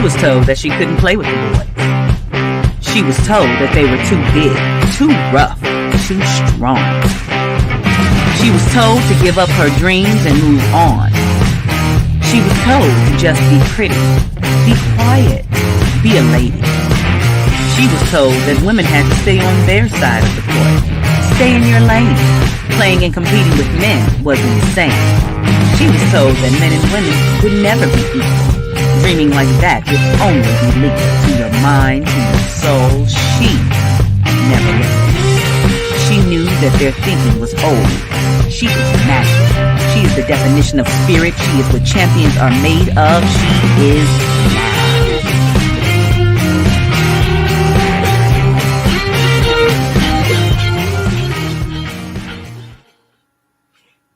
was told that she couldn't play with the boys. She was told that they were too big, too rough, too strong. She was told to give up her dreams and move on. She was told to just be pretty, be quiet, be a lady. She was told that women had to stay on their side of the court, stay in your lane. Playing and competing with men was insane. She was told that men and women would never be equal. Dreaming like that would only be lethal to your mind, to your soul. She never listened. She knew that their thinking was old. She is magic. She is the definition of spirit. She is what champions are made of. She is now.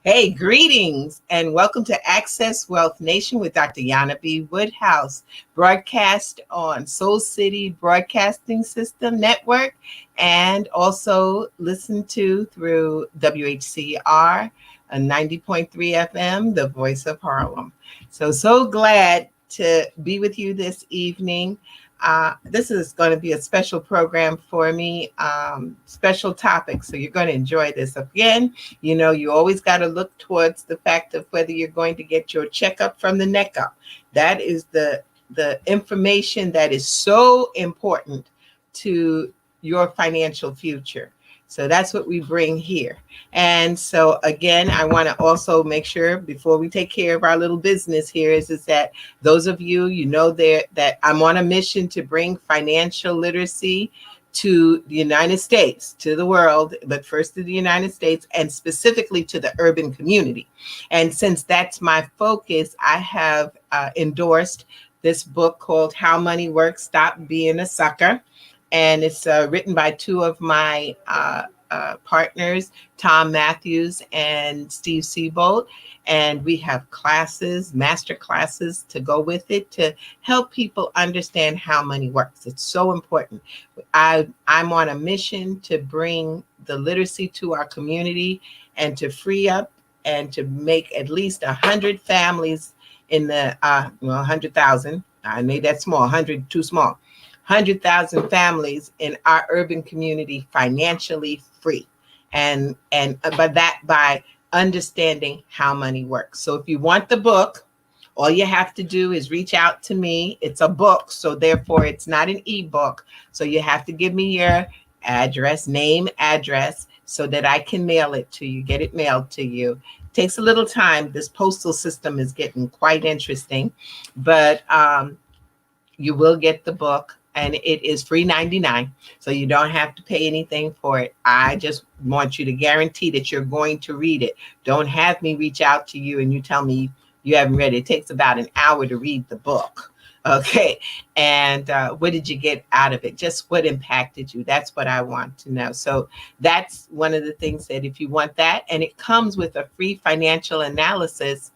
Hey, greetings and welcome to Access Wealth Nation with Dr. Yana B. Woodhouse, broadcast on Soul City Broadcasting System Network and also listened to through WHCR 90.3 FM, the voice of Harlem. So glad to be with you this evening. This is going to be a special program for me, special topic. So you're going to enjoy this. Again, you know, you always got to look towards the fact of whether you're going to get your checkup from the neck up. That is the information that is so important to your financial future. So that's what we bring here. And so again, I want to also make sure before we take care of our little business here is that those of you, you know, that I'm on a mission to bring financial literacy to the United States, to the world, but first to the United States and specifically to the urban community. And since that's my focus, I have endorsed this book called How Money Works, Stop Being a Sucker. And it's written by two of my partners, Tom Matthews and Steve Seabolt. And we have classes, master classes to go with it to help people understand how money works. It's so important. I'm on a mission to bring the literacy to our community and to free up and to make at least 100 families in the, 100,000. I made that small, 100 too small. 100,000 families in our urban community financially free, and by understanding how money works. So if you want the book, all you have to do is reach out to me. It's a book, so therefore it's not an ebook. So you have to give me your address, name, address, so that I can mail it to you, get it mailed to you. It takes a little time. This postal system is getting quite interesting, but you will get the book. And it is free 99, so you don't have to pay anything for it. I just want you to guarantee that you're going to read it. Don't have me reach out to you and you tell me you haven't read it. It takes about an hour to read the book. Okay. And what did you get out of it? Just what impacted you? That's what I want to know. So that's one of the things that if you want that, and it comes with a free financial analysis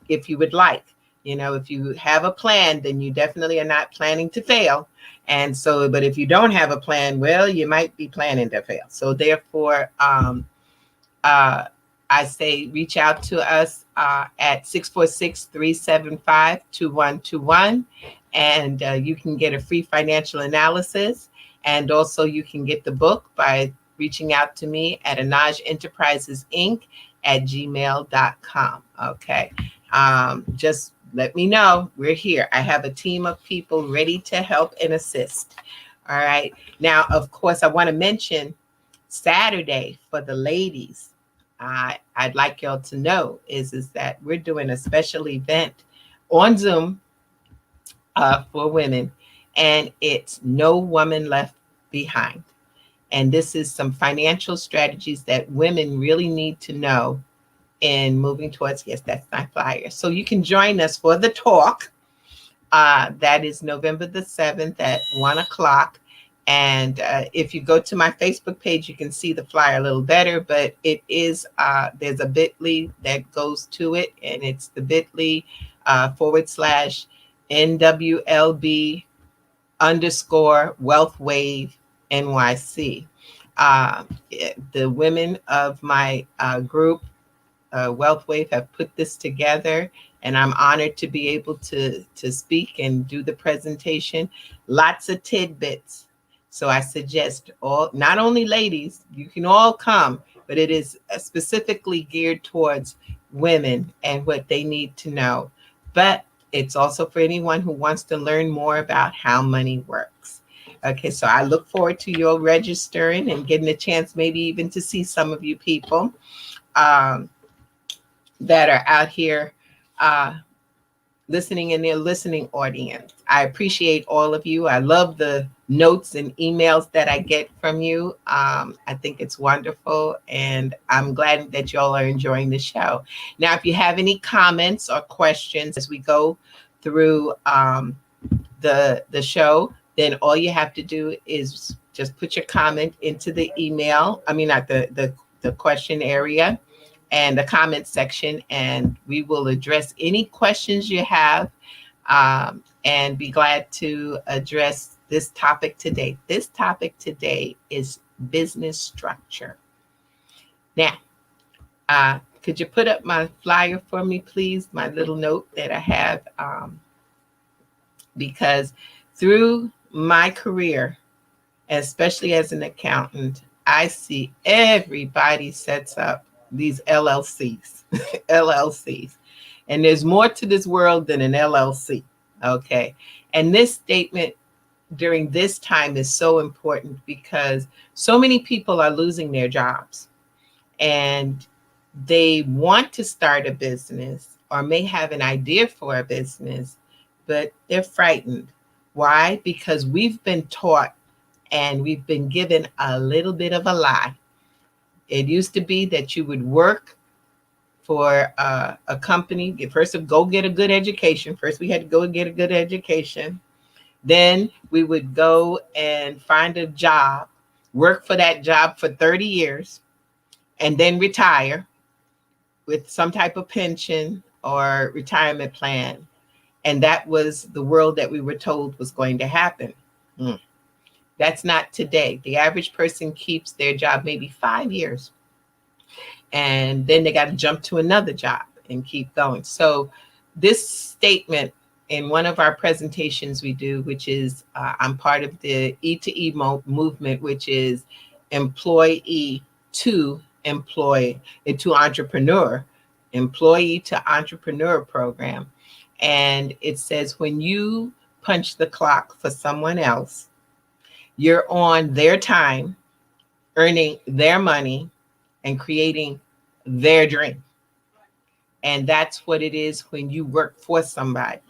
if you would like. You know, if you have a plan, then you definitely are not planning to fail. And so, but if you don't have a plan, well, you might be planning to fail. So therefore, I say reach out to us at 646-375-2121. And you can get a free financial analysis. And also you can get the book by reaching out to me at anajenterprisesinc@gmail.com. Okay. Just let me know. We're here. I have a team of people ready to help and assist. All right. Now, of course, I want to mention Saturday for the ladies. I'd like y'all to know is that we're doing a special event on Zoom for women, and it's No Woman Left Behind. And this is some financial strategies that women really need to know in moving towards, yes, that's my flyer. So you can join us for the talk. That is November the 7th at 1 o'clock. And if you go to my Facebook page, you can see the flyer a little better, but it is, there't a bit.ly that goes to it. And it's the bit.ly /NWLB_WealthWave NYC. The women of my group, WealthWave, have put this together, and I'm honored to be able to speak and do the presentation. Lots of tidbits. So I suggest all, not only ladies, you can all come, but it is specifically geared towards women and what they need to know. But it's also for anyone who wants to learn more about how money works. Okay, so I look forward to your registering and getting a chance maybe even to see some of you people that are out here listening in their listening audience. I appreciate all of you. I love the notes and emails that I get from you. I think it's wonderful, and I'm glad that y'all are enjoying the show. Now, if you have any comments or questions as we go through the show, then all you have to do is just put your comment into the email. I mean, not the question area and the comment section, and we will address any questions you have and be glad to address this topic today. This topic today is business structure. Now, could you put up my flyer for me, please? My little note that I have, because through my career, especially as an accountant, I see everybody sets up these LLCs, LLCs. And there's more to this world than an LLC, okay? And this statement during this time is so important because so many people are losing their jobs and they want to start a business or may have an idea for a business, but they're frightened. Why? Because we've been taught and we've been given a little bit of a lie. It used to be that you would work for a company. First, go get a good education. First, we had to go and get a good education. Then we would go and find a job, work for that job for 30 years, and then retire with some type of pension or retirement plan. And that was the world that we were told was going to happen. That's not today. The average person keeps their job maybe 5 years, and then they got to jump to another job and keep going. So this statement in one of our presentations we do, which is I'm part of the E2E movement, which is employee to employee to entrepreneur, employee to entrepreneur program. And it says when you punch the clock for someone else, you're on their time, earning their money, and creating their dream. And that's what it is when you work for somebody.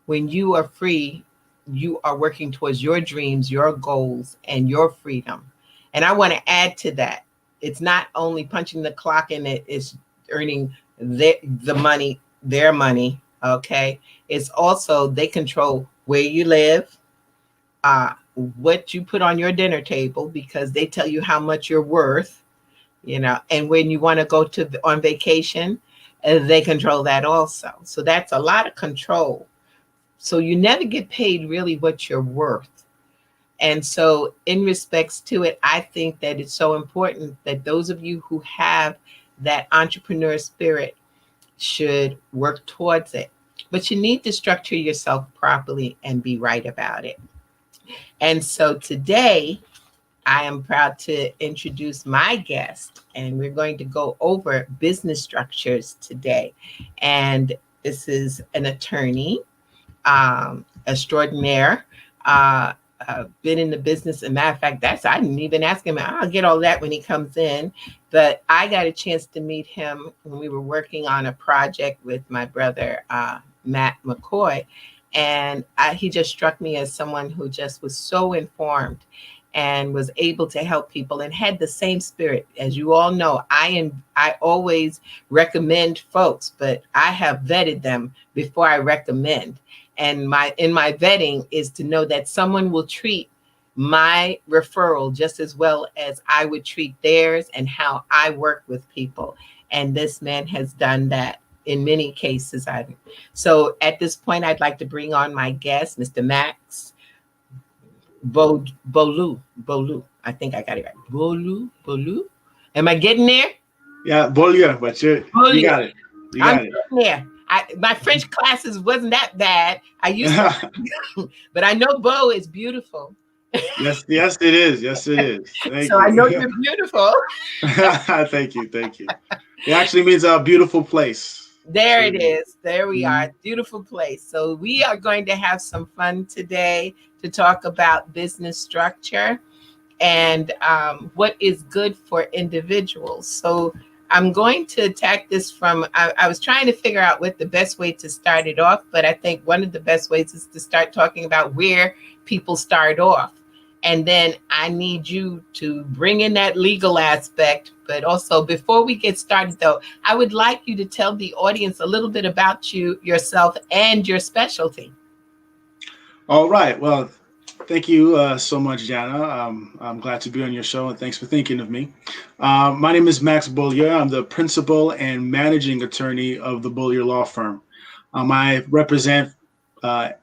When you are free, you are working towards your dreams, your goals, and your freedom. And I want to add to that. It's not only punching the clock and it is earning the money, their money, okay? It's also they control where you live, what you put on your dinner table, because they tell you how much you're worth, you know, and when you want to go on vacation, they control that also. So that's a lot of control. So you never get paid really what you're worth. And so in respects to it, I think that it's so important that those of you who have that entrepreneur spirit should work towards it. But you need to structure yourself properly and be right about it. And so today, I am proud to introduce my guest, and we're going to go over business structures today. And this is an attorney extraordinaire, been in the business. As a matter of fact, I didn't even ask him. I'll get all that when he comes in. But I got a chance to meet him when we were working on a project with my brother, Matt McCoy. And he just struck me as someone who just was so informed and was able to help people and had the same spirit. As you all know, I always recommend folks, but I have vetted them before I recommend. And in my vetting is to know that someone will treat my referral just as well as I would treat theirs and how I work with people. And this man has done that in many cases. So at this point, I'd like to bring on my guest, Mr. Max Bolu. I think I got it right. Bolu. Am I getting there? Yeah, Bolu, but you got it. You got it. There. My French classes wasn't that bad. I used to, but I know Bo is beautiful. Yes, yes, it is. Yes, it is. Thank So I know you. you're beautiful. Thank you. Thank you. It actually means a beautiful place. There So, it is. There we mhm. are. Beautiful place. So we are going to have some fun today to talk about business structure and what is good for individuals. So I'm going to attack this from, I was trying to figure out what the best way to start it off, but I think one of the best ways is to start talking about where people start off. And then I need you to bring in that legal aspect. But also, before we get started, though, I would like you to tell the audience a little bit about you, yourself, and your specialty. All right. Well, thank you so much, Jana. I'm glad to be on your show, and thanks for thinking of me. My name is Max Beaulieu. I'm the principal and managing attorney of the Beaulieu Law Firm. I represent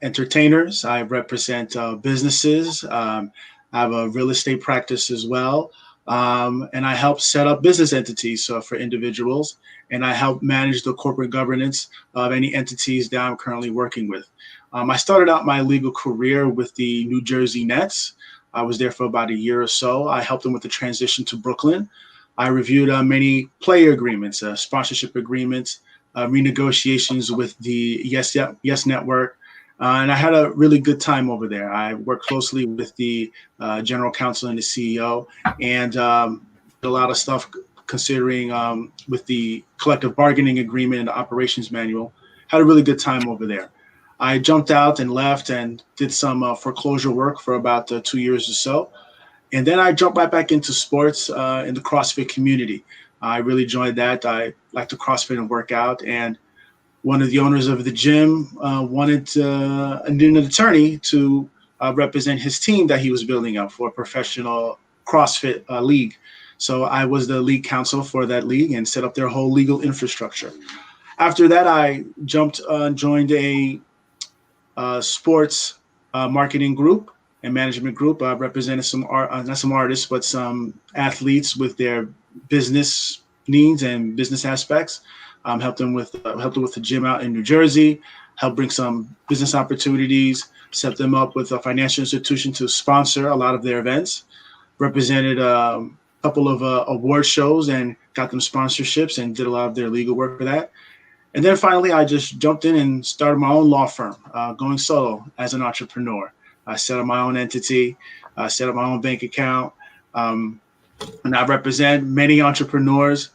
entertainers. I represent businesses. I have a real estate practice as well. And I help set up business entities for individuals, and I help manage the corporate governance of any entities that I'm currently working with. I started out my legal career with the New Jersey Nets. I was there for about a year or so. I helped them with the transition to Brooklyn. I reviewed many player agreements, sponsorship agreements, renegotiations with the Yes Network. And I had a really good time over there. I worked closely with the general counsel and the CEO, and did a lot of stuff considering with the collective bargaining agreement and the operations manual. Had a really good time over there. I jumped out and left and did some foreclosure work for about 2 years or so. And then I jumped right back into sports in the CrossFit community. I really enjoyed that. I like to CrossFit and work out. And one of the owners of the gym wanted an attorney to represent his team that he was building up for a professional CrossFit league. So I was the league counsel for that league and set up their whole legal infrastructure. After that, I jumped and joined a sports marketing group and management group. I represented some not some artists, but some athletes with their business needs and business aspects. Helped them with the gym out in New Jersey. Helped bring some business opportunities. Set them up with a financial institution to sponsor a lot of their events. Represented a couple of award shows and got them sponsorships and did a lot of their legal work for that. And then finally, I just jumped in and started my own law firm, going solo as an entrepreneur. I set up my own entity, set up my own bank account, and I represent many entrepreneurs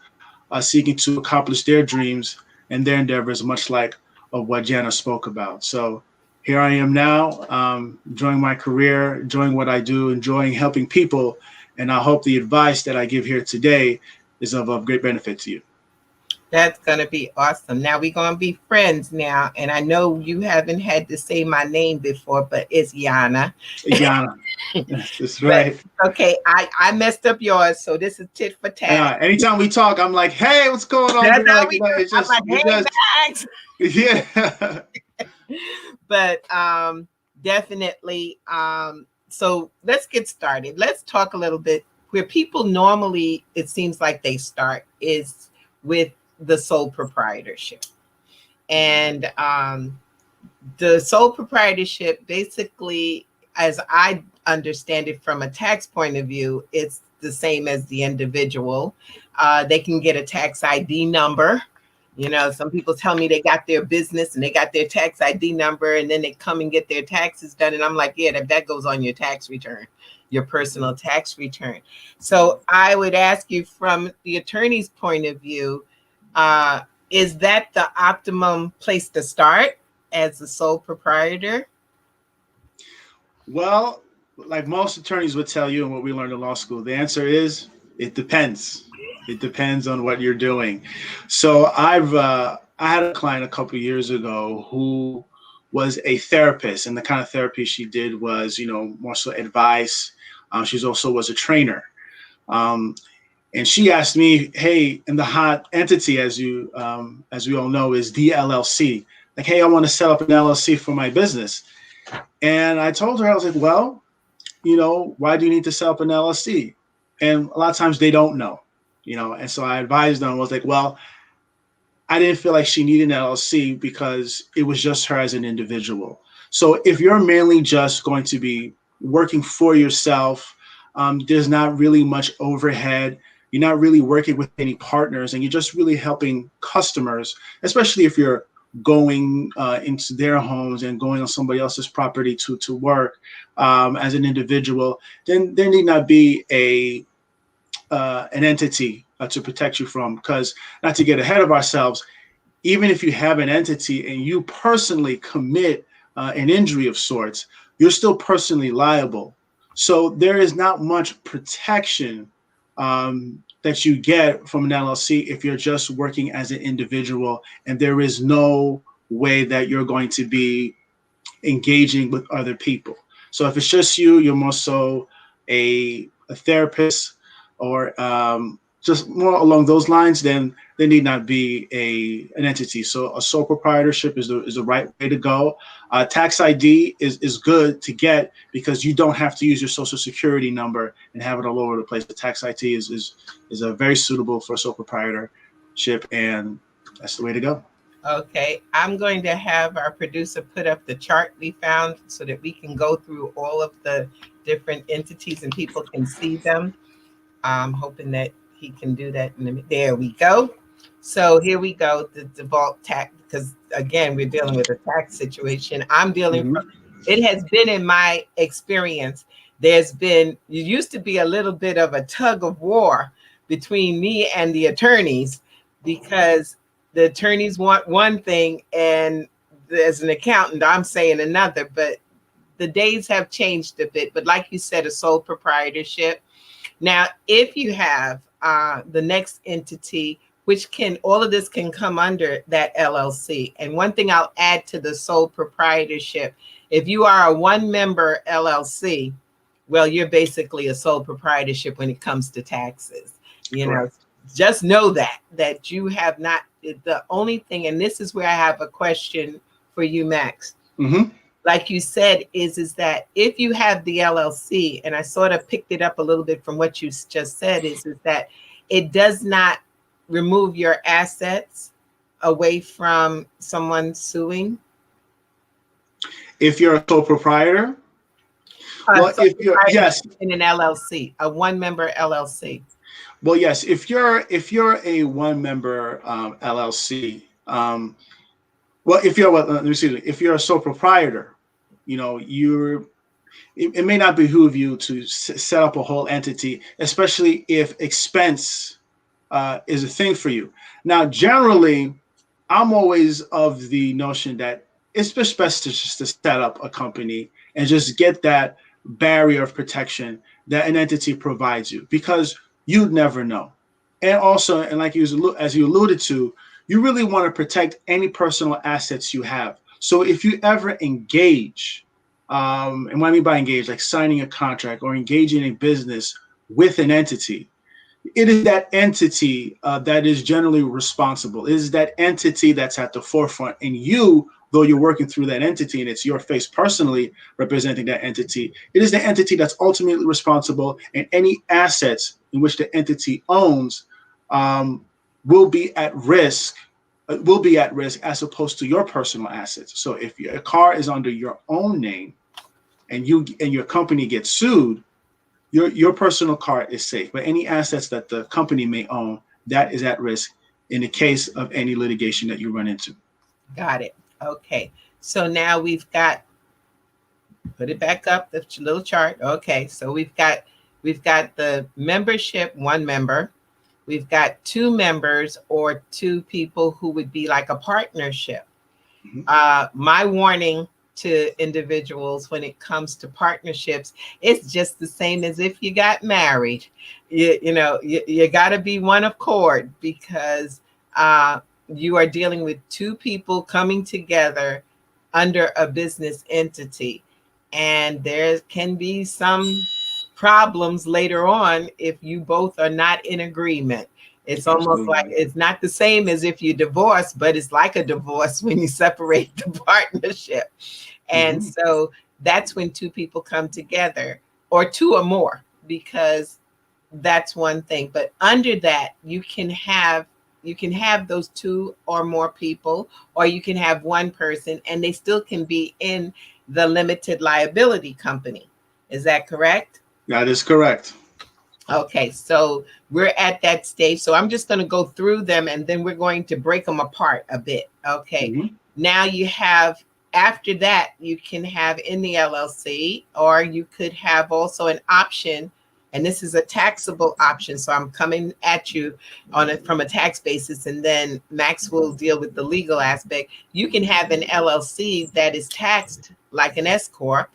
seeking to accomplish their dreams and their endeavors, much like of what Jana spoke about. So here I am now, enjoying my career, enjoying what I do, enjoying helping people, and I hope the advice that I give here today is of great benefit to you. That's going to be awesome. Now we're going to be friends now. And I know you haven't had to say my name before, but it's Yana. Yana. That's right. But, okay, I messed up yours, so this is tit for tat. Anytime we talk, I'm like, hey, what's going on? That's how we do. It's just, I'm like, hey, Max. Yeah. But definitely, so let's get started. Let's talk a little bit where people normally, it seems like they start is with the sole proprietorship. And the sole proprietorship, basically, as I understand it from a tax point of view, it's the same as the individual. They can get a tax ID number. You know, some people tell me they got their business and they got their tax ID number, and then they come and get their taxes done. And I'm like, yeah, that goes on your tax return, your personal tax return. So I would ask you, from the attorney's point of view, is that the optimum place to start as a sole proprietor? Well, like most attorneys would tell you, and what we learned in law school, the answer is it depends. It depends on what you're doing. So I had a client a couple of years ago who was a therapist, and the kind of therapy she did was, more so advice. She also was a trainer. And she asked me, hey, and the hot entity, as we all know, is the LLC. Like, hey, I want to set up an LLC for my business. And I told her, I was like, well, why do you need to set up an LLC? And a lot of times they don't know, and so I advised them. I was like, well, I didn't feel like she needed an LLC because it was just her as an individual. So if you're mainly just going to be working for yourself, there's not really much overhead. You're not really working with any partners, and you're just really helping customers, especially if you're going into their homes and going on somebody else's property to work as an individual. Then there need not be an entity to protect you from, because not to get ahead of ourselves, even if you have an entity and you personally commit an injury of sorts, you're still personally liable. So there is not much protection that you get from an LLC if you're just working as an individual, and there is no way that you're going to be engaging with other people. So if it's just you, you're more so a therapist, or just more along those lines, then there need not be an entity. So a sole proprietorship is the right way to go. Tax ID is good to get because you don't have to use your social security number and have it all over the place. The tax ID is very suitable for sole proprietorship, and that's the way to go. Okay, I'm going to have our producer put up the chart we found so that we can go through all of the different entities and people can see them. I'm hoping that he can do that. There we go. So here we go, the default tax, because again, we're dealing with a tax situation. I'm dealing from, it has been in my experience, it used to be a little bit of a tug of war between me and the attorneys, because the attorneys want one thing, and as an accountant, I'm saying another, but the days have changed a bit. But like you said, a sole proprietorship. Now, if you have the next entity, which all of this can come under that LLC. And one thing I'll add to the sole proprietorship, if you are a one-member LLC, well, you're basically a sole proprietorship when it comes to taxes. You know, just know that you have not, the only thing, and this is where I have a question for you, Max. Like you said, is that if you have the LLC, and I sort of picked it up a little bit from what you just said, is that it does not remove your assets away from someone suing? If you're a sole proprietor? Well, if you're, yes, in an LLC, a one-member LLC. Well, yes, if you're a one-member LLC, well, if you're a sole proprietor, you know, it may not behoove you to set up a whole entity, especially if expense is a thing for you. Now, generally, I'm always of the notion that it's just best to set up a company and just get that barrier of protection that an entity provides you, because you'd never know. And also, and like as you alluded to, you really want to protect any personal assets you have. So if you ever engage, and what I mean by engage, like signing a contract or engaging in business with an entity, it is that entity that is generally responsible. It is that entity that's at the forefront. And you, though you're working through that entity and it's your face personally representing that entity, it is the entity that's ultimately responsible, and any assets in which the entity owns will be at risk as opposed to your personal assets. So if your car is under your own name and your company gets sued, your personal car is safe, but any assets that the company may own, that is at risk in the case of any litigation that you run into. Got it. Okay. So now we've got, put it back up, the little chart. Okay. So we've got the membership, one member. We've got two members or two people who would be like a partnership. My warning to individuals when it comes to partnerships, it's just the same as if you got married. You got to be one accord, because you are dealing with two people coming together under a business entity, and there can be some problems later on if you both are not in agreement. It's almost like, it's not the same as if you divorce, but it's like a divorce when you separate the partnership. And so that's when two people come together, or two or more, because that's one thing. But under that, you can have you can have those 2 or more people, or you can have one person, and they still can be in the limited liability company. Is that correct? That is correct. Okay, so we're at that stage. So I'm just going to go through them, and then we're going to break them apart a bit. Okay. Mm-hmm. Now you have, after that, you can have in the LLC, or you could have also an option, and this is a taxable option. So I'm coming at you on it from a tax basis, and then Max will deal with the legal aspect. You can have an LLC that is taxed like an S corp,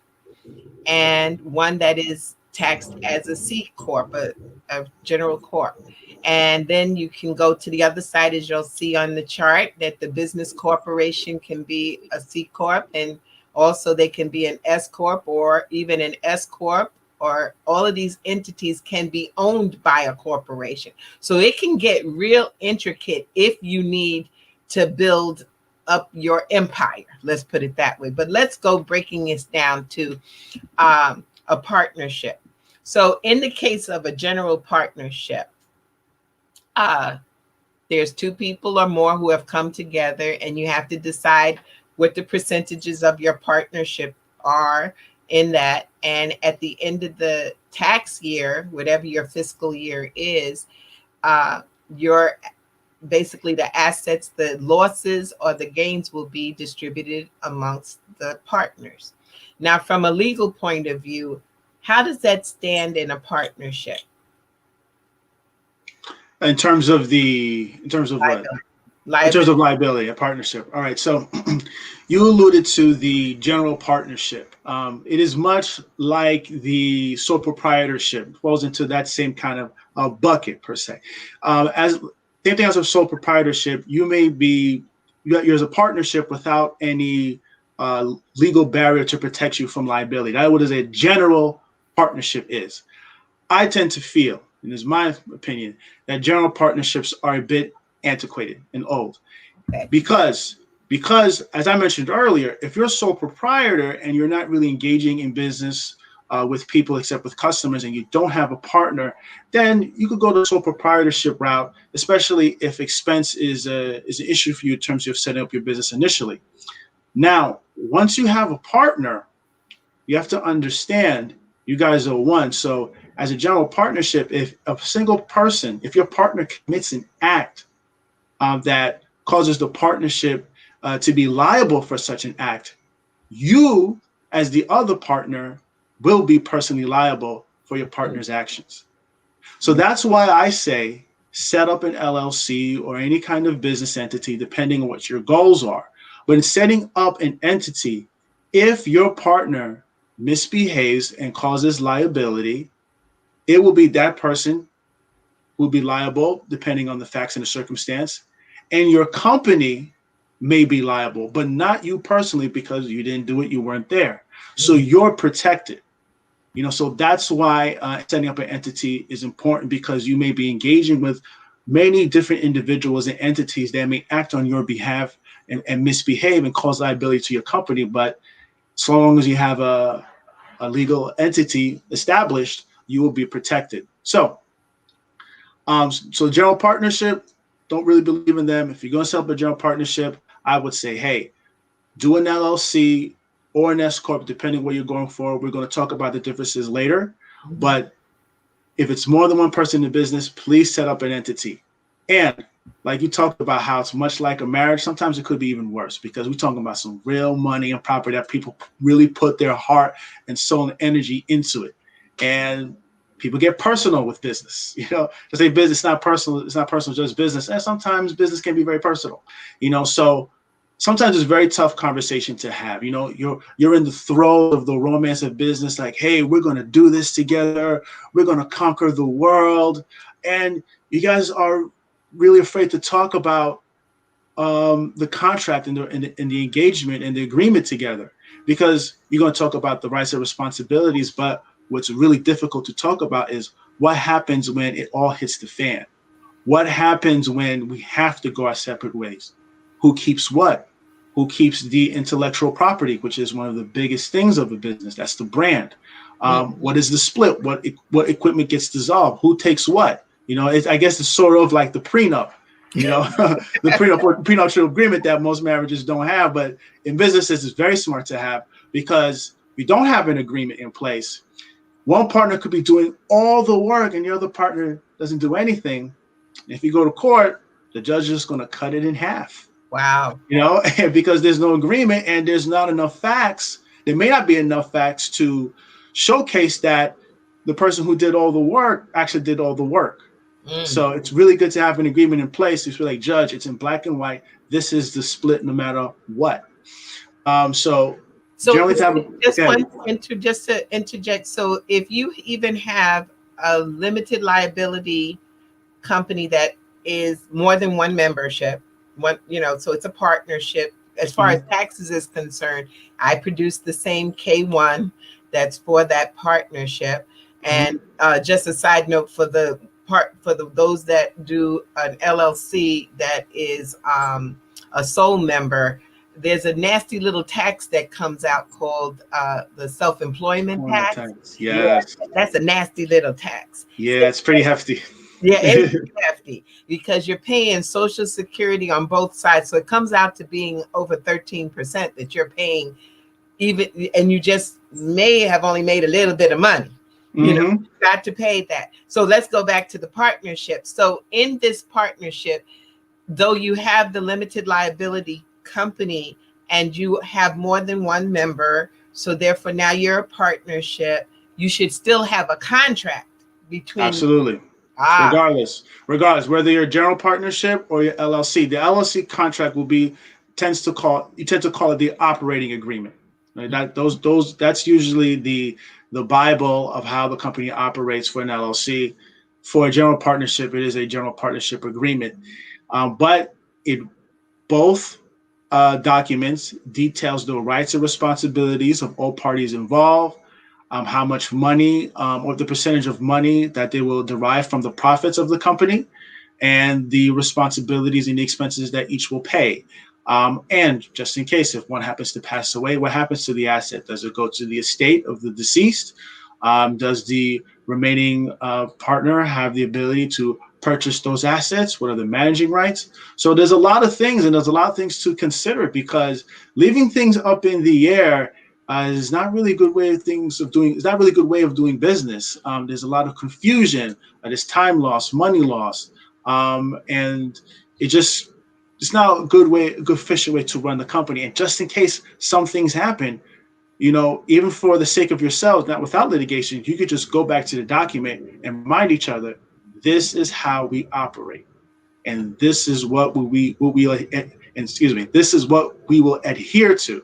and one that is taxed as a C corp, a general corp. And then you can go to the other side, as you'll see on the chart, that the business corporation can be a C corp, and also they can be an S corp or even an S corp, or all of these entities can be owned by a corporation. So it can get real intricate if you need to build up your empire. Let's put it that way. But let's go breaking this down to a partnership. So in the case of a general partnership, there's 2 people or more who have come together, and you have to decide what the percentages of your partnership are in that. And at the end of the tax year, whatever your fiscal year is, your basically the assets, the losses or the gains will be distributed amongst the partners. Now, from a legal point of view, how does that stand in a partnership? In terms of what? In terms of liability, a partnership. All right. So you alluded to the general partnership. It is much like the sole proprietorship, falls into that same kind of bucket per se. Same thing as a sole proprietorship, there's a partnership without any legal barrier to protect you from liability. That what is a general partnership is. I tend to feel, and it's my opinion, that general partnerships are a bit antiquated and old. Because as I mentioned earlier, if you're a sole proprietor and you're not really engaging in business with people except with customers, and you don't have a partner, then you could go the sole proprietorship route, especially if expense is an issue for you in terms of setting up your business initially. Now, once you have a partner, you have to understand you guys are one. So as a general partnership, if a single person, if your partner commits an act that causes the partnership to be liable for such an act, you as the other partner will be personally liable for your partner's actions. So that's why I say set up an LLC or any kind of business entity, depending on what your goals are. When setting up an entity, if your partner misbehaves and causes liability, it will be that person who will be liable, depending on the facts and the circumstance. And your company may be liable, but not you personally, because you didn't do it, you weren't there. So you're protected. So that's why setting up an entity is important, because you may be engaging with many different individuals and entities that may act on your behalf and misbehave and cause liability to your company. But so long as you have a legal entity established, you will be protected. So general partnership, don't really believe in them. If you're going to set up a general partnership, I would say, hey, do an LLC or an S corp, depending where you're going for. We're going to talk about the differences later. But if it's more than one person in the business, please set up an entity. And like you talked about how it's much like a marriage, sometimes it could be even worse, because we're talking about some real money and property that people really put their heart and soul and energy into it. And people get personal with business. To say business is not personal, it's not personal, just business. And sometimes business can be very personal. So sometimes it's a very tough conversation to have. You're in the throes of the romance of business, like, hey, we're going to do this together. We're going to conquer the world. And you guys are really afraid to talk about the contract and the engagement and the agreement together, because you're going to talk about the rights and responsibilities. But what's really difficult to talk about is what happens when it all hits the fan. What happens when we have to go our separate ways? Who keeps what? Who keeps the intellectual property, which is one of the biggest things of a business? That's the brand. What is the split? What equipment gets dissolved? Who takes what? I guess it's sort of like the prenup. You know, the prenuptial agreement that most marriages don't have, but in businesses it's very smart to have, because we don't have an agreement in place. One partner could be doing all the work and the other partner doesn't do anything. If you go to court, the judge is going to cut it in half. Wow. You know, because there's no agreement and there's not enough facts. There may not be enough facts to showcase that the person who did all the work actually did all the work. So it's really good to have an agreement in place. It's really like, judge, it's in black and white. This is the split no matter what. So generally just to interject. So if you even have a limited liability company that is more than one membership, so it's a partnership. As far as taxes is concerned, I produce the same K-1 that's for that partnership. And just a side note for those that do an LLC that is a sole member, there's a nasty little tax that comes out called the self-employment tax. Yes. Yeah, that's a nasty little tax. Yeah, it's pretty hefty. Yeah, it's hefty because you're paying Social Security on both sides. So it comes out to being over 13% that you're paying, and you just may have only made a little bit of money. You got to pay that. So let's go back to the partnership. So in this partnership, though you have the limited liability company and you have more than one member, so therefore now you're a partnership, you should still have a contract between. Absolutely. Regardless, whether you're a general partnership or your LLC, the LLC contract you tend to call it the operating agreement. Right? That's usually the Bible of how the company operates for an LLC. For a general partnership, it is a general partnership agreement. But both documents details the rights and responsibilities of all parties involved, how much money or the percentage of money that they will derive from the profits of the company, and the responsibilities and the expenses that each will pay. And just in case, if one happens to pass away, what happens to the asset? Does it go to the estate of the deceased? Does the remaining partner have the ability to purchase those assets? What are the managing rights? So there's a lot of things, and there's a lot of things to consider, because leaving things up in the air is not really a good way of doing. It's not really a good way of doing business. There's a lot of confusion. There's time loss, money loss, and it's not a good efficient way to run the company. And just in case some things happen, even for the sake of yourselves, not without litigation, you could just go back to the document and remind each other, this is how we operate, and this is what this is what we will adhere to.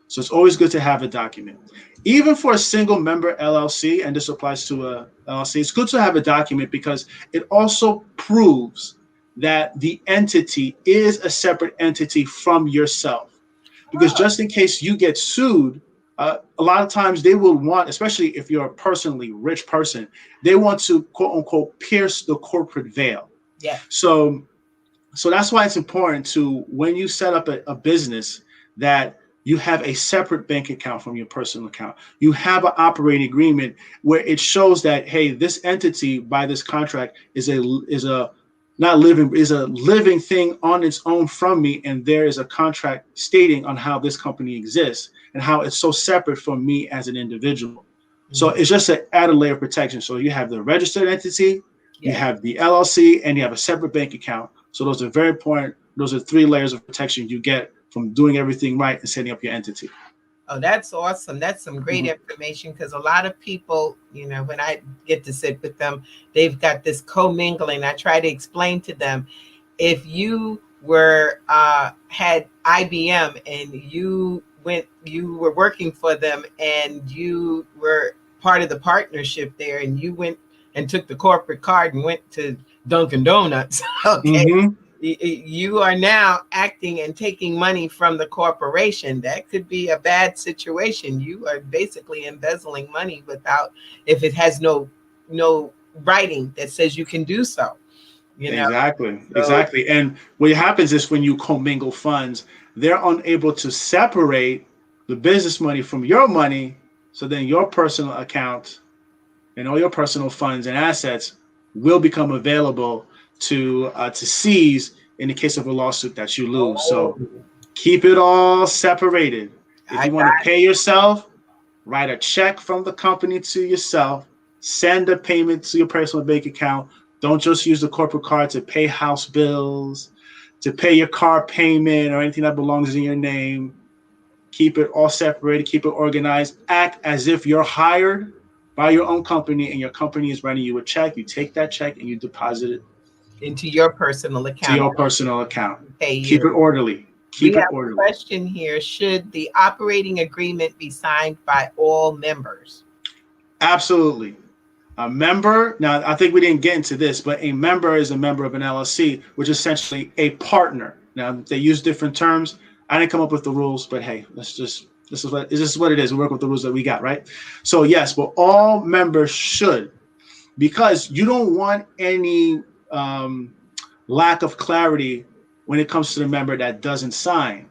So it's always good to have a document. Even for a single member LLC, and this applies to a LLC, it's good to have a document because it also proves that the entity is a separate entity from yourself. Because just in case you get sued, a lot of times they will want, especially if you're a personally rich person, they want to quote unquote pierce the corporate veil. Yeah. So that's why it's important to, when you set up a business, that you have a separate bank account from your personal account. You have an operating agreement where it shows that, hey, this entity by this contract is a living thing on its own from me, and there is a contract stating on how this company exists and how it's so separate from me as an individual. Mm-hmm. So it's just an added layer of protection. So you have the registered entity, you have the LLC, and you have a separate bank account. So those are very important. Those are 3 layers of protection you get from doing everything right and setting up your entity. Oh, that's awesome. That's some great information, because a lot of people, when I get to sit with them, they've got this commingling. I try to explain to them, if you had IBM and you were working for them and you were part of the partnership there, and you went and took the corporate card and went to Dunkin' Donuts, okay? Mm-hmm. You are now acting and taking money from the corporation. That could be a bad situation. You are basically embezzling money if it has no writing that says you can do so. Exactly. And what happens is, when you commingle funds, they're unable to separate the business money from your money. So then your personal account and all your personal funds and assets will become available to seize in the case of a lawsuit that you lose. So keep it all separated. If you want to pay yourself, write a check from the company to yourself, send a payment to your personal bank account. Don't just use the corporate card to pay house bills, to pay your car payment or anything that belongs in your name. Keep it all separated, keep it organized. Act as if you're hired by your own company and your company is writing you a check. You take that check and you deposit it into your personal account. To your personal account. Keep it orderly. We have a question here. Should the operating agreement be signed by all members? Absolutely. A member, now I think we didn't get into this, but a member is a member of an LLC, which is essentially a partner. Now they use different terms. I didn't come up with the rules, but hey, this is what it is. We work with the rules that we got, right? So yes, but all members should, because you don't want any lack of clarity when it comes to the member that doesn't sign,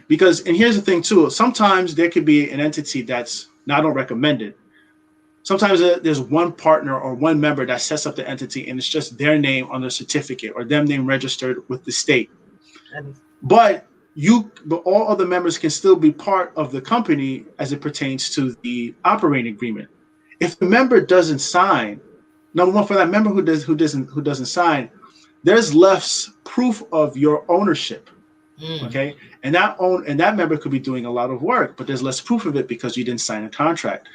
because, and here's the thing too, sometimes there could be an entity that's, now I don't recommend it. Sometimes there's one partner or one member that sets up the entity and it's just their name on the certificate or them name registered with the state. But all other members can still be part of the company as it pertains to the operating agreement. If the member doesn't sign, number one, for that member who doesn't sign, there's less proof of your ownership. Okay, and that member could be doing a lot of work, but there's less proof of it because you didn't sign a contract.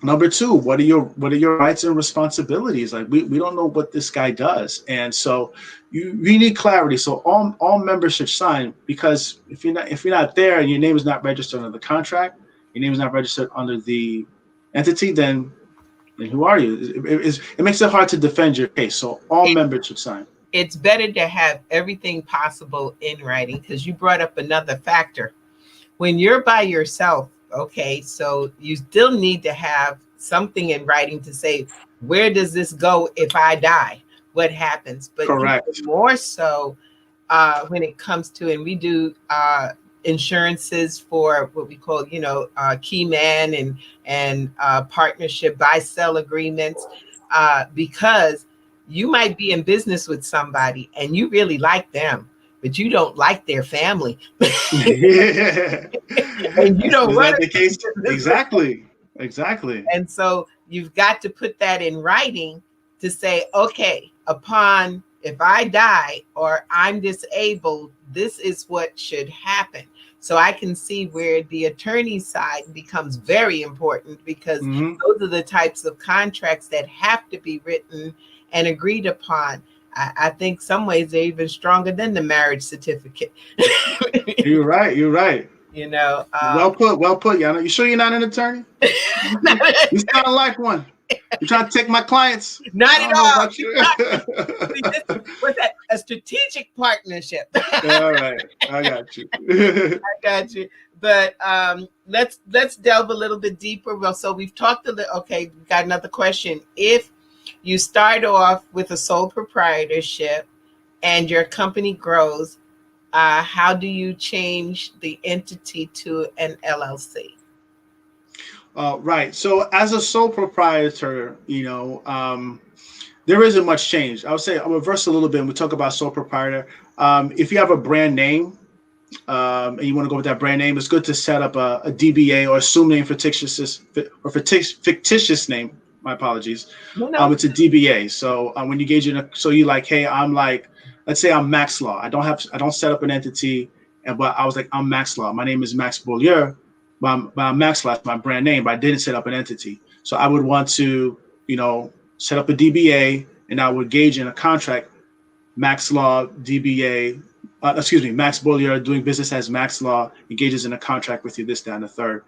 Number two, what are your rights and responsibilities? Like we don't know what this guy does, and so you need clarity. So all members should sign, because if you're not there and your name is not registered under the contract, your name is not registered under the entity, then who are you? It makes it hard to defend your case. So all members should sign. It's better to have everything possible in writing, because you brought up another factor. When you're by yourself, okay, so you still need to have something in writing to say, where does this go if I die? What happens? But correct. More so when it comes to, and we do insurances for what we call, key man and partnership buy-sell agreements, because you might be in business with somebody and you really like them, but you don't like their family. And you don't want the case. Exactly. And so you've got to put that in writing to say, okay, if I die or I'm disabled, this is what should happen. So I can see where the attorney side becomes very important, because those are the types of contracts that have to be written and agreed upon. I think some ways they're even stronger than the marriage certificate. You're right. Well put, Yana. You sure you're not an attorney? You sound like one. You're trying to take my clients. Not at all. What's that? A strategic partnership. All right. I got you. But let's delve a little bit deeper. Well, so we've talked a little. Okay, we've got another question. If you start off with a sole proprietorship and your company grows, how do you change the entity to an LLC? Right. So as a sole proprietor, there isn't much change. I would say I'll reverse a little bit when we talk about sole proprietor. If you have a brand name and you want to go with that brand name, it's good to set up a DBA or assume name fictitious name. My apologies. No. It's a DBA. So when you engage let's say I'm Max Law. I don't set up an entity, but I was like, I'm Max Law. My name is Max Beaulieu, but I'm Max Law, my brand name, but I didn't set up an entity. So I would want to, set up a DBA, and I would engage in a contract, Max Law, DBA, Max Beaulieu, doing business as Max Law, engages in a contract with you, this, that, and the third.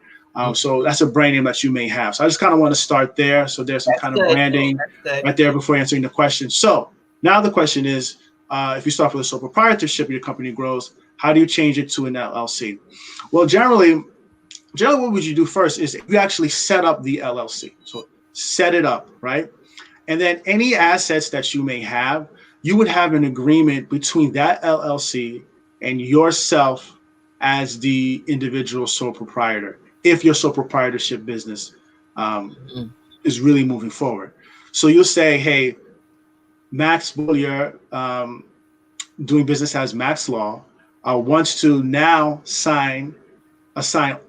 So that's a brand name that you may have. So I just kind of want to start there. So there's some kind of branding right there before answering the question. So now the question is, if you start with a sole proprietorship, your company grows, how do you change it to an LLC? Well, generally, what would you do first is you actually set up the LLC. So set it up, right? And then any assets that you may have, you would have an agreement between that LLC and yourself as the individual sole proprietor, if your sole proprietorship business is really moving forward. So you'll say, hey, Max Bullier, doing business as Max Law, wants to now assign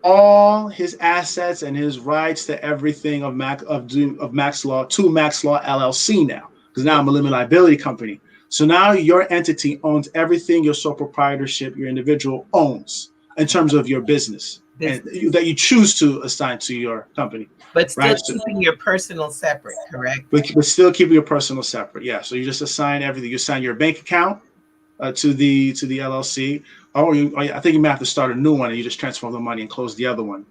all his assets and his rights to everything of Max Law to Max Law LLC now, because now I'm a limited liability company. So now your entity owns everything your sole proprietorship, your individual owns in terms of your business. And that you choose to assign to your company. But still right? keeping your personal separate, correct? But still keeping your personal separate. Yeah. So you just assign everything. You assign your bank account to the LLC, or I think you may have to start a new one and you just transfer the money and close the other one.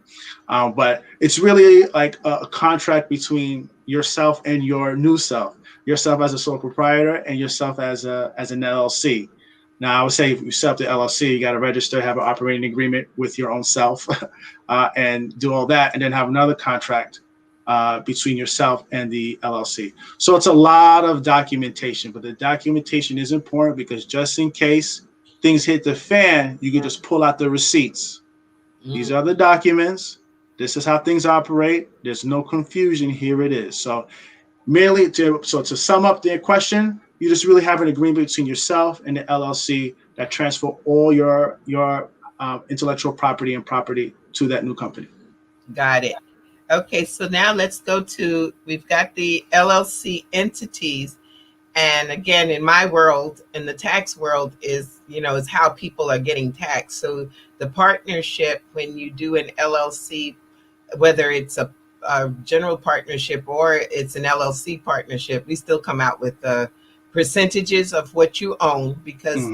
But it's really like a contract between yourself and your new self, yourself as a sole proprietor and yourself as an LLC. Now, I would say if you set up the LLC, you got to register, have an operating agreement with your own self, and do all that, and then have another contract between yourself and the LLC. So it's a lot of documentation, but the documentation is important because just in case things hit the fan, you can just pull out the receipts. These are the documents. This is how things operate. There's no confusion. Here it is. So merely to sum up the question, you just really have an agreement between yourself and the LLC that transfer all your intellectual property and property to that new company. Got it. Okay, so now let's go to, we've got the LLC entities. And again, in my world, in the tax world, is how people are getting taxed. So the partnership, when you do an LLC, whether it's a general partnership or it's an LLC partnership, we still come out with the percentages of what you own, because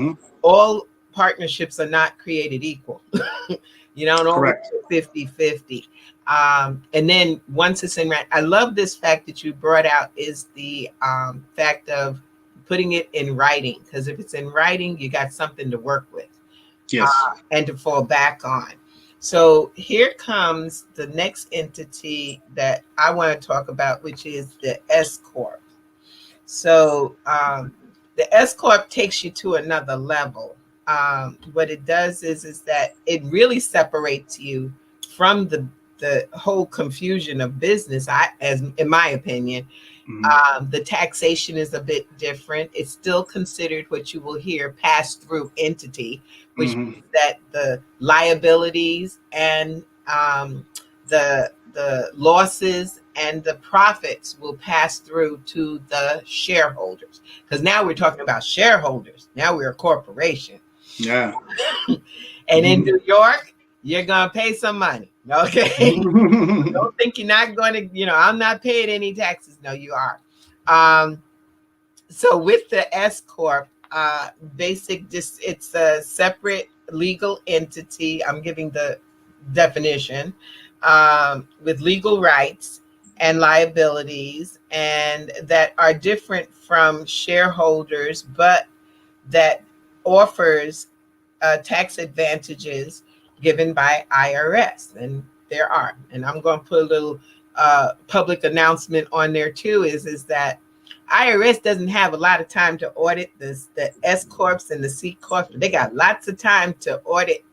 all partnerships are not created equal. You don't own 50-50. And then once it's in, I love this fact that you brought out is the fact of putting it in writing, because if it's in writing, you got something to work with, and to fall back on. So here comes the next entity that I want to talk about, which is the S Corp. So the S Corp takes you to another level. What it does is that it really separates you from the whole confusion of business. As in my opinion, the taxation is a bit different. It's still considered what you will hear pass-through entity, which means that the liabilities and the losses and the profits will pass through to the shareholders. Because now we're talking about shareholders. Now we're a corporation. Yeah. And in New York, you're going to pay some money. Okay. Don't think you're not going to, I'm not paying any taxes. No, you are. So with the S Corp, it's a separate legal entity. I'm giving the definition, with legal rights and liabilities, and that are different from shareholders, but that offers tax advantages given by IRS. And there are, and I'm going to put a little public announcement on there too, is that IRS doesn't have a lot of time to audit the S Corps and the C Corps. They got lots of time to audit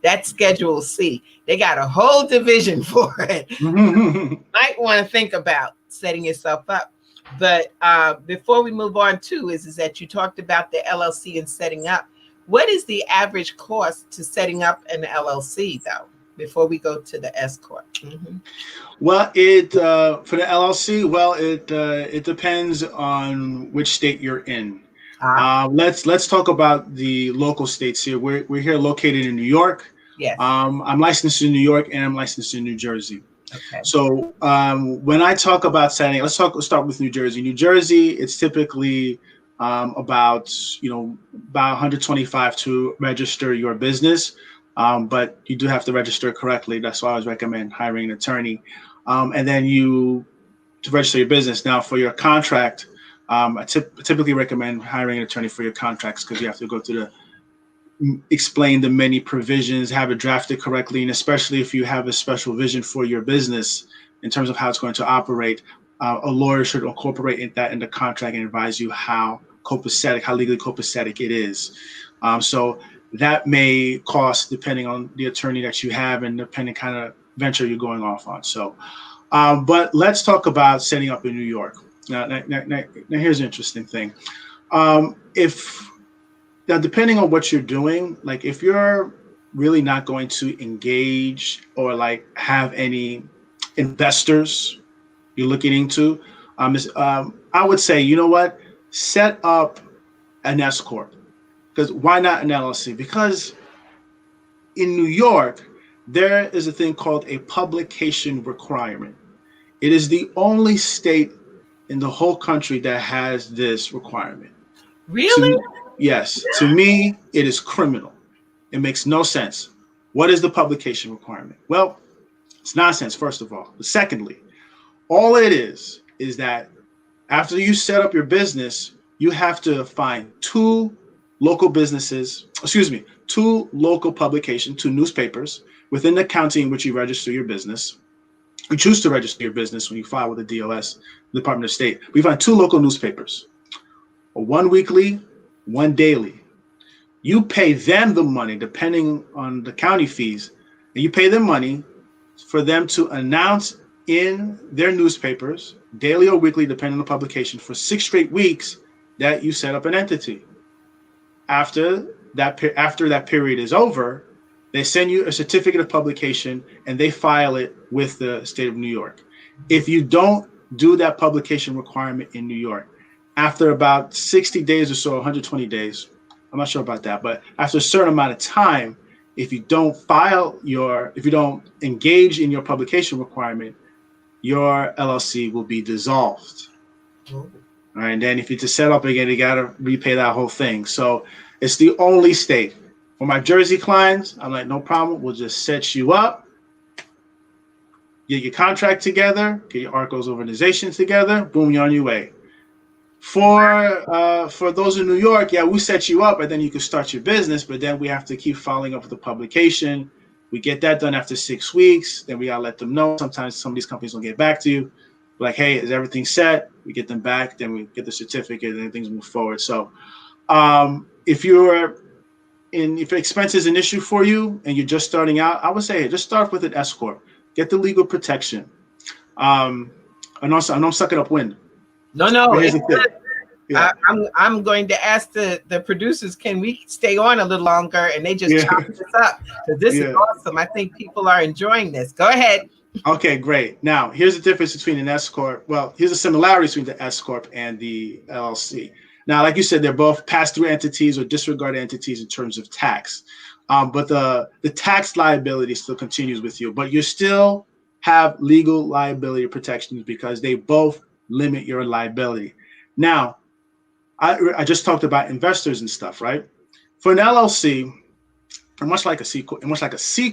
that Schedule C. They got a whole division for it. Might want to think about setting yourself up. But before we move on too, is that you talked about the LLC and setting up. What is the average cost to setting up an LLC though, before we go to the S Corp? Well, for the LLC, it depends on which state you're in. Let's talk about the local states here. We're here located in New York. Yes. I'm licensed in New York and I'm licensed in New Jersey. Okay. So when I talk about setting, let's start with New Jersey. New Jersey, it's typically about $125 to register your business. But you do have to register correctly. That's why I always recommend hiring an attorney. And then to register your business. Now for your contract, I typically recommend hiring an attorney for your contracts, because you have to go through explain the many provisions, have it drafted correctly. And especially if you have a special vision for your business in terms of how it's going to operate, a lawyer should incorporate that in the contract and advise you how legally copacetic it is. So that may cost depending on the attorney that you have and depending kind of venture you're going off on. So, but let's talk about setting up in New York. Now here's an interesting thing. If now, depending on what you're doing, like if you're really not going to engage or like have any investors you're looking into, I would say, you know what, set up an S corp. Because why not an LLC? Because in New York, there is a thing called a publication requirement. It is the only state in the whole country that has this requirement. Really? Yes. To me, it is criminal. It makes no sense. What is the publication requirement? Well, it's nonsense, first of all. But secondly, all it is that after you set up your business, you have to find two local publications, two newspapers within the county in which you register your business. You choose to register your business when you file with the DOS, the Department of State. We find two local newspapers, one weekly, one daily. You pay them the money, depending on the county fees, and you pay them money for them to announce in their newspapers, daily or weekly, depending on the publication, for 6 straight weeks that you set up an entity. After that period is over, they send you a certificate of publication and they file it with the state of New York. If you don't do that publication requirement in New York, after about 60 days or so, 120 days, I'm not sure about that, but after a certain amount of time, if you don't engage in your publication requirement, your LLC will be dissolved. All right, and then if you to set up again, you got to repay that whole thing. So it's the only state. For my Jersey clients, I'm like, no problem. We'll just set you up, get your contract together, get your Arcos organization together. Boom, you're on your way. For those in New York, yeah, we set you up, and then you can start your business. But then we have to keep following up with the publication. We get that done after 6 weeks. Then we gotta let them know. Sometimes some of these companies will get back to you, like, hey, is everything set? We get them back. Then we get the certificate, and then things move forward. So, if expense is an issue for you and you're just starting out, I would say, hey, just start with an S corp. Get the legal protection. I know I'm sucking up wind. No. Yeah. I'm going to ask the producers, can we stay on a little longer? And they just chop this up. Because this is awesome. I think people are enjoying this. Go ahead. Okay, great. Now, here's the difference between an S corp. Well, here's the similarity between the S corp and the LLC. Now, like you said, they're both pass-through entities or disregarded entities in terms of tax. But the tax liability still continues with you. But you still have legal liability protections because they both limit your liability. Now, I just talked about investors and stuff, right? For an LLC, and much like a C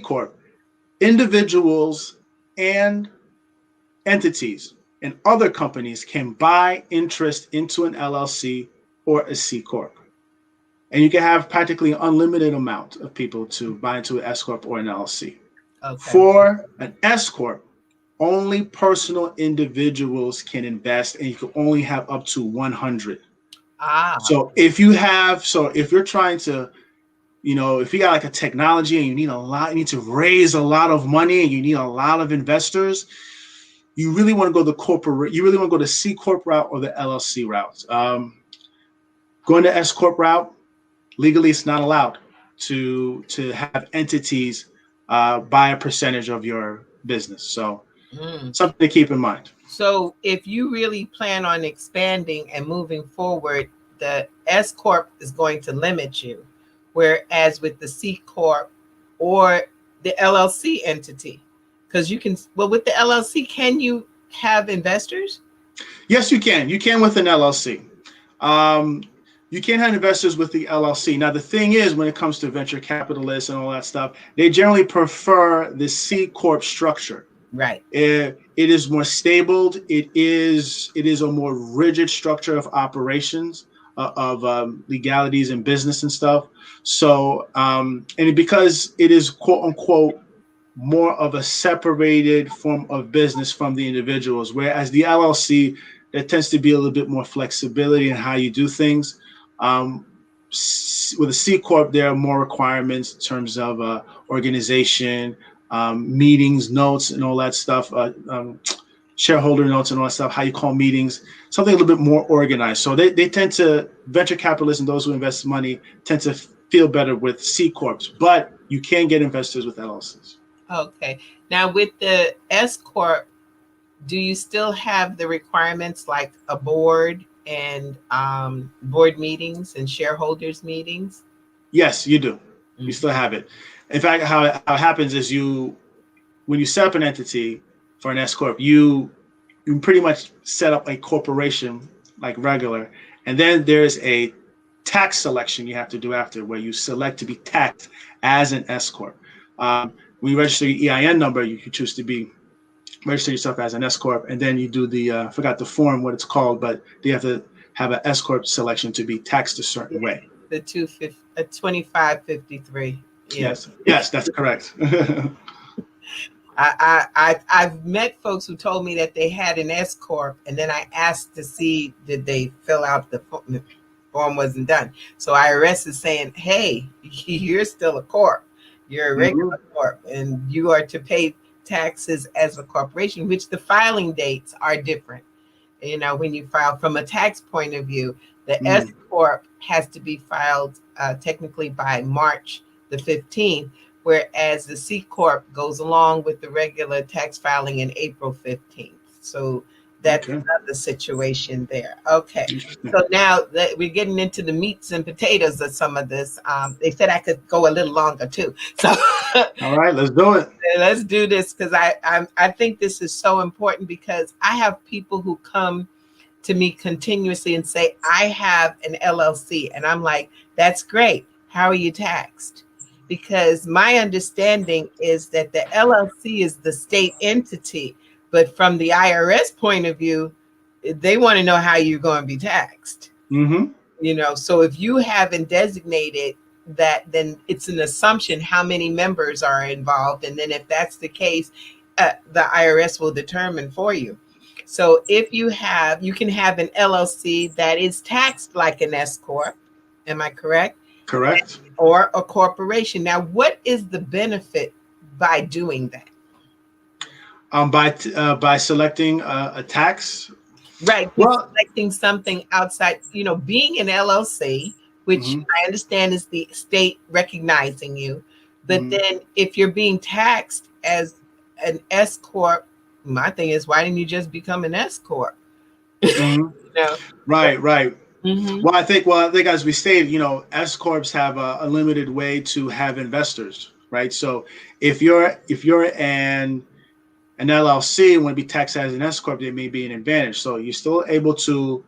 corp, individuals and entities and other companies can buy interest into an LLC or a C corp, and you can have practically an unlimited amount of people to buy into an S corp or an LLC. Okay. For an S corp, only personal individuals can invest, and you can only have up to 100. So if you're trying to, if you got like a technology and you need to raise a lot of money and you need a lot of investors, you really want to go the C corp route or the LLC route. Going the S corp route, legally it's not allowed to have entities buy a percentage of your business. So something to keep in mind. So if you really plan on expanding and moving forward, the S corp is going to limit you, whereas with the C corp or the LLC entity, because with the LLC, can you have investors? Yes, you can. You can with an LLC. You can't have investors with the LLC. Now, the thing is, when it comes to venture capitalists and all that stuff, they generally prefer the C corp structure. Right. It is more stable. It is a more rigid structure of operations, of legalities and business and stuff. So, because it is quote unquote more of a separated form of business from the individuals, whereas the LLC, there tends to be a little bit more flexibility in how you do things. With a C corp, there are more requirements in terms of organization, meetings, notes, and all that stuff. shareholder notes and all that stuff, how you call meetings, something a little bit more organized. So they tend to, venture capitalists and those who invest money tend to feel better with C Corps, but you can get investors with LLCs. Okay. Now with the S Corp, do you still have the requirements like a board and board meetings and shareholders meetings? Yes, you do. You still have it. In fact, how it happens is when you set up an entity for an S Corp, you pretty much set up a corporation like regular, and then there's a tax selection you have to do after, where you select to be taxed as an S Corp. When you register your EIN number, you can choose to register yourself as an S Corp, and then you do the, forgot the form, what it's called, but you have to have an S Corp selection to be taxed a certain way. The 2553. Yes, that's correct. I've met folks who told me that they had an S Corp, and then I asked to see did they fill out the form wasn't done. So IRS is saying, hey, you're still a corp. You're a regular corp, and you are to pay taxes as a corporation, which the filing dates are different. You know, when you file from a tax point of view, the S Corp has to be filed technically by March the 15th, whereas the C Corp goes along with the regular tax filing in April 15th. So that's another situation there. Okay. So now that we're getting into the meats and potatoes of some of this, they said I could go a little longer too. So all right, let's do it. Let's do this, because I think this is so important, because I have people who come to me continuously and say, I have an LLC. And I'm like, that's great. How are you taxed? Because my understanding is that the LLC is the state entity, but from the IRS point of view, they want to know how you're going to be taxed. You know, so if you haven't designated that, then it's an assumption how many members are involved. And then if that's the case, the IRS will determine for you. So if you can have an LLC that is taxed like an S Corp. Am I correct? Correct. Or a corporation. Now, what is the benefit by doing that? By selecting a tax. Right. Well, selecting something outside, you know, being an LLC, which I understand is the state recognizing you. But then if you're being taxed as an S Corp, my thing is, why didn't you just become an S Corp? You know? Right. Well, I think as we stated, you know, S Corps have a limited way to have investors, right? So if you're an LLC and want to be taxed as an S Corp, there may be an advantage. So you're still able to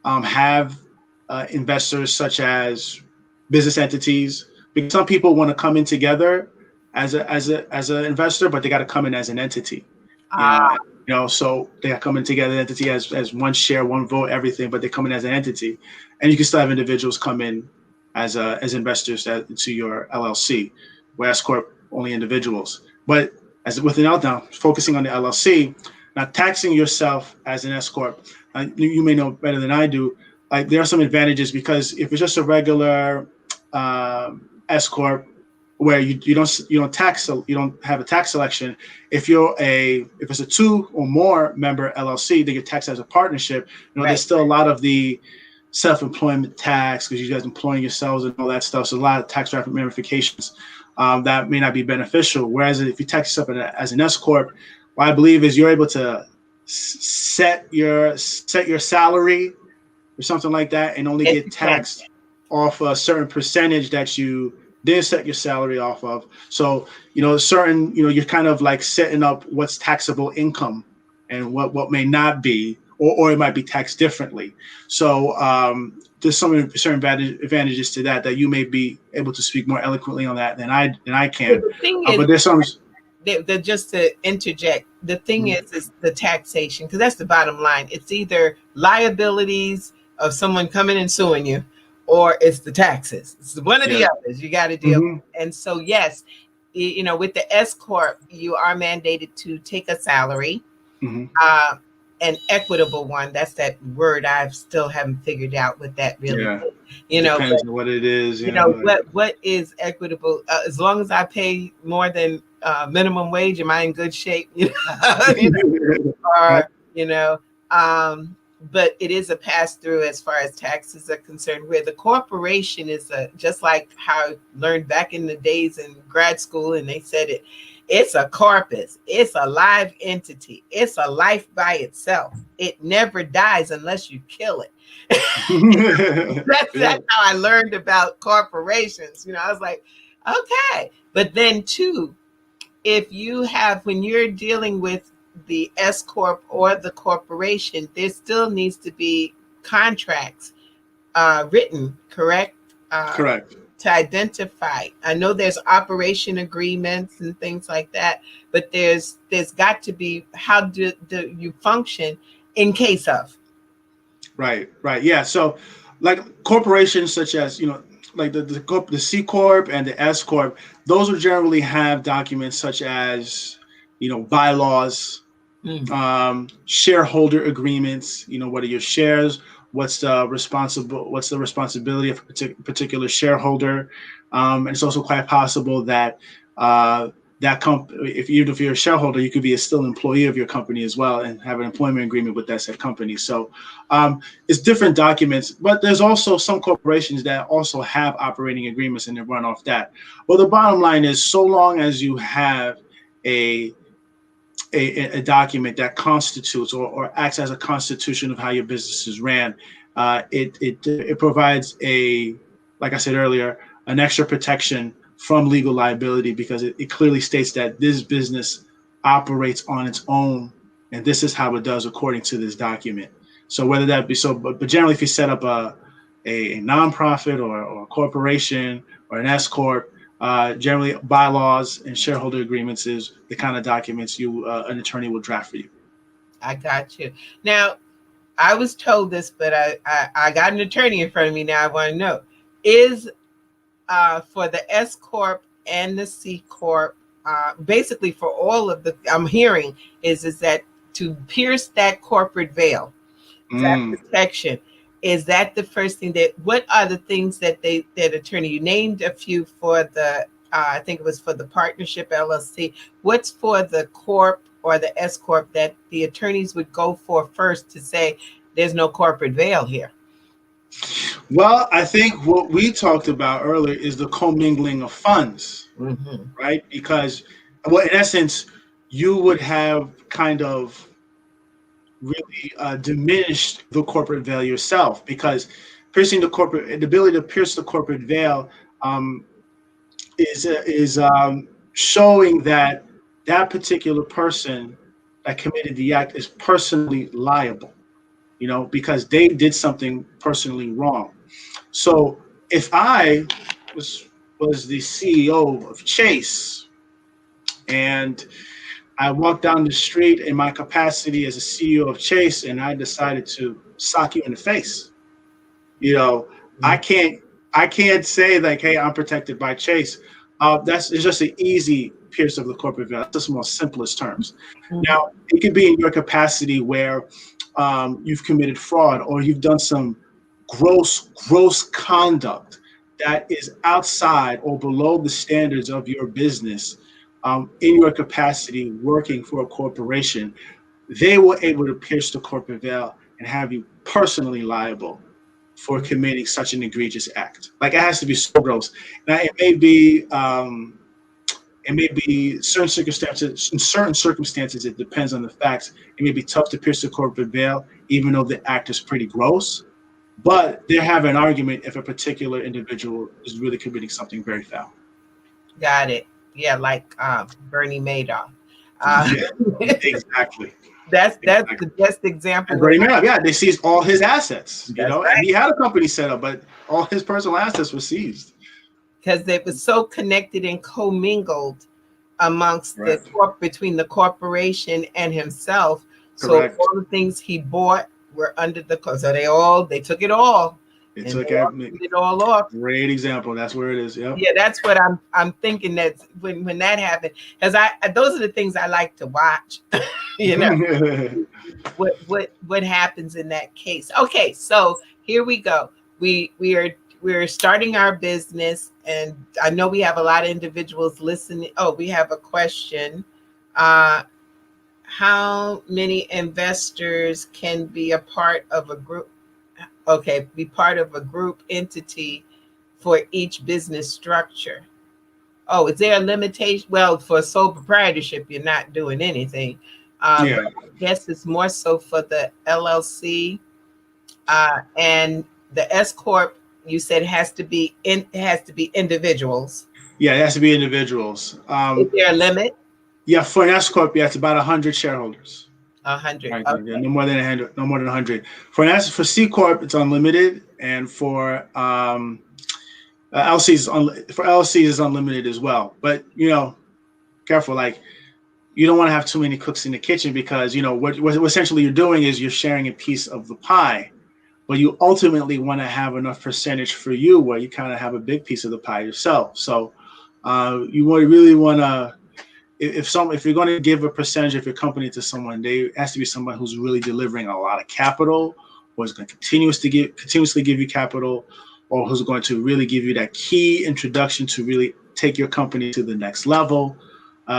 have investors such as business entities, because some people want to come in together as an investor, but they got to come in as an entity. You know, so they are coming together, entity as one share, one vote, everything, but they come in as an entity, and you can still have individuals come in as investors to your LLC, where S Corp only individuals. But as with an now focusing on the LLC, now taxing yourself as an S Corp, you may know better than I do. Like there are some advantages, because if it's just a regular S Corp, where you don't have a tax selection. If it's a 2 or more member LLC, they get taxed as a partnership. You know, there's still a lot of the self-employment tax, because you guys employing yourselves and all that stuff. So a lot of tax ramifications that may not be beneficial. Whereas if you tax yourself as an S Corp, what I believe is you're able to set your salary or something like that, and only get taxed off a certain percentage that you didn't set your salary off of. So, you know, you're kind of like setting up what's taxable income and what may not be, or it might be taxed differently. So there's some certain advantages to that you may be able to speak more eloquently on that than I can. The thing is, but there's some. Just to interject, the thing is the taxation, because that's the bottom line. It's either liabilities of someone coming and suing you, or it's the taxes. It's one of the others you got to deal with. And so, yes, you know, with the S Corp, you are mandated to take a salary, an equitable one. That's that word I still haven't figured out what that really is. You know, depends on what it is. What is equitable? As long as I pay more than minimum wage? Am I in good shape? Or, but it is a pass through as far as taxes are concerned, where the corporation is just like how I learned back in the days in grad school, and they said it's a corpus, it's a live entity, it's a life by itself. It never dies unless you kill it. That's how I learned about corporations. I was like, okay. But then too, when you're dealing with the S Corp or the corporation, there still needs to be contracts written, correct? Correct. To identify. I know there's operation agreements and things like that, but there's got to be, how do you function in case of? Right. Yeah. So like corporations such as, like the C Corp and the S Corp, those will generally have documents such as, bylaws, shareholder agreements, what are your shares, what's the responsibility of a particular shareholder. And it's also quite possible that if you're a shareholder, you could be still an employee of your company as well and have an employment agreement with that said company. So it's different documents, but there's also some corporations that also have operating agreements and they run off that. Well, the bottom line is, so long as you have a document that constitutes or acts as a constitution of how your business is ran, it provides like I said earlier, an extra protection from legal liability, because it clearly states that this business operates on its own and this is how it does according to this document. So whether that be but generally, if you set up a nonprofit or a corporation or an S Corp, generally bylaws and shareholder agreements is the kind of documents an attorney will draft for you. I got you. Now, I was told this, but I got an attorney in front of me now. I want to know, is for the S Corp and the C Corp, basically for all of I'm hearing is that to pierce that corporate veil, that protection, is that the first thing what are the things that attorney, you named a few for the, I think it was for the partnership LLC. What's for the corp or the S Corp that the attorneys would go for first to say there's no corporate veil here? Well, I think what we talked about earlier is the commingling of funds, right? Because, well, in essence, you would have kind of really diminished the corporate veil yourself, because the ability to pierce the corporate veil is showing that particular person that committed the act is personally liable, because they did something personally wrong. So if I was the CEO of Chase and I walked down the street in my capacity as a CEO of Chase and I decided to sock you in the face, I can't say like, hey, I'm protected by Chase. It's just an easy pierce of the corporate veil. That's the most simplest terms. Now, it could be in your capacity where you've committed fraud or you've done some gross conduct that is outside or below the standards of your business. In your capacity working for a corporation, they were able to pierce the corporate veil and have you personally liable for committing such an egregious act. Like, it has to be so gross. Now, it may be certain circumstances. In certain circumstances, it depends on the facts. It may be tough to pierce the corporate veil, even though the act is pretty gross. But they have an argument if a particular individual is really committing something very foul. Got it. Yeah, like Bernie Madoff. Exactly. That's the best example. And Bernie Madoff, yeah, they seized all his assets. Right. And he had a company set up, but all his personal assets were seized because it was so connected and commingled amongst between the corporation and himself. Correct. So all the things he bought were under so they took it all. They took it all off. Great example. That's where it is. Yep. Yeah, that's what I'm thinking. That when that happened, because those are the things I like to watch. What happens in that case? Okay, so here we go. We're we're starting our business, and I know we have a lot of individuals listening. Oh, we have a question. How many investors can be a part of a group? Okay, be part of a group entity for each business structure. Oh, is there a limitation? Well, for sole proprietorship, you're not doing anything. Yeah. But I guess it's more so for the LLC and the S corp. You said has to be individuals. Yeah, it has to be individuals. Is there a limit? Yeah, for an S corp, yeah, it's about 100 shareholders. 100. Right. Okay. Yeah, no more than 100. No more than 100. For C corp, it's unlimited, and for LLCs is unlimited as well. But careful, like you don't want to have too many cooks in the kitchen, because what essentially you're doing is you're sharing a piece of the pie, but you ultimately want to have enough percentage for you where you kind of have a big piece of the pie yourself. So you really want to. If you're going to give a percentage of your company to someone, it has to be someone who's really delivering a lot of capital, or is going to continuously give you capital, or who's going to really give you that key introduction to really take your company to the next level.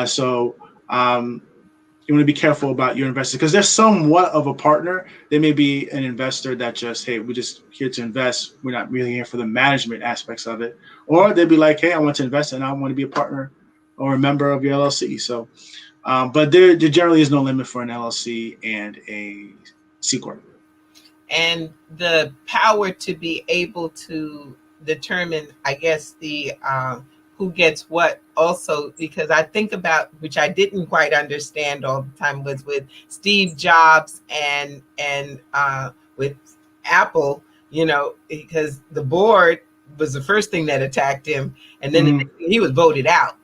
So you want to be careful about your investors, because they're somewhat of a partner. They may be an investor that just, hey, we're just here to invest. We're not really here for the management aspects of it. Or they'd be like, hey, I want to invest and I want to be a partner or a member of your LLC. So, but there generally is no limit for an LLC and a C corp. And the power to be able to determine, I guess, the who gets what also, because I think about, which I didn't quite understand all the time, was with Steve Jobs and with Apple, because the board was the first thing that attacked him, and then he was voted out.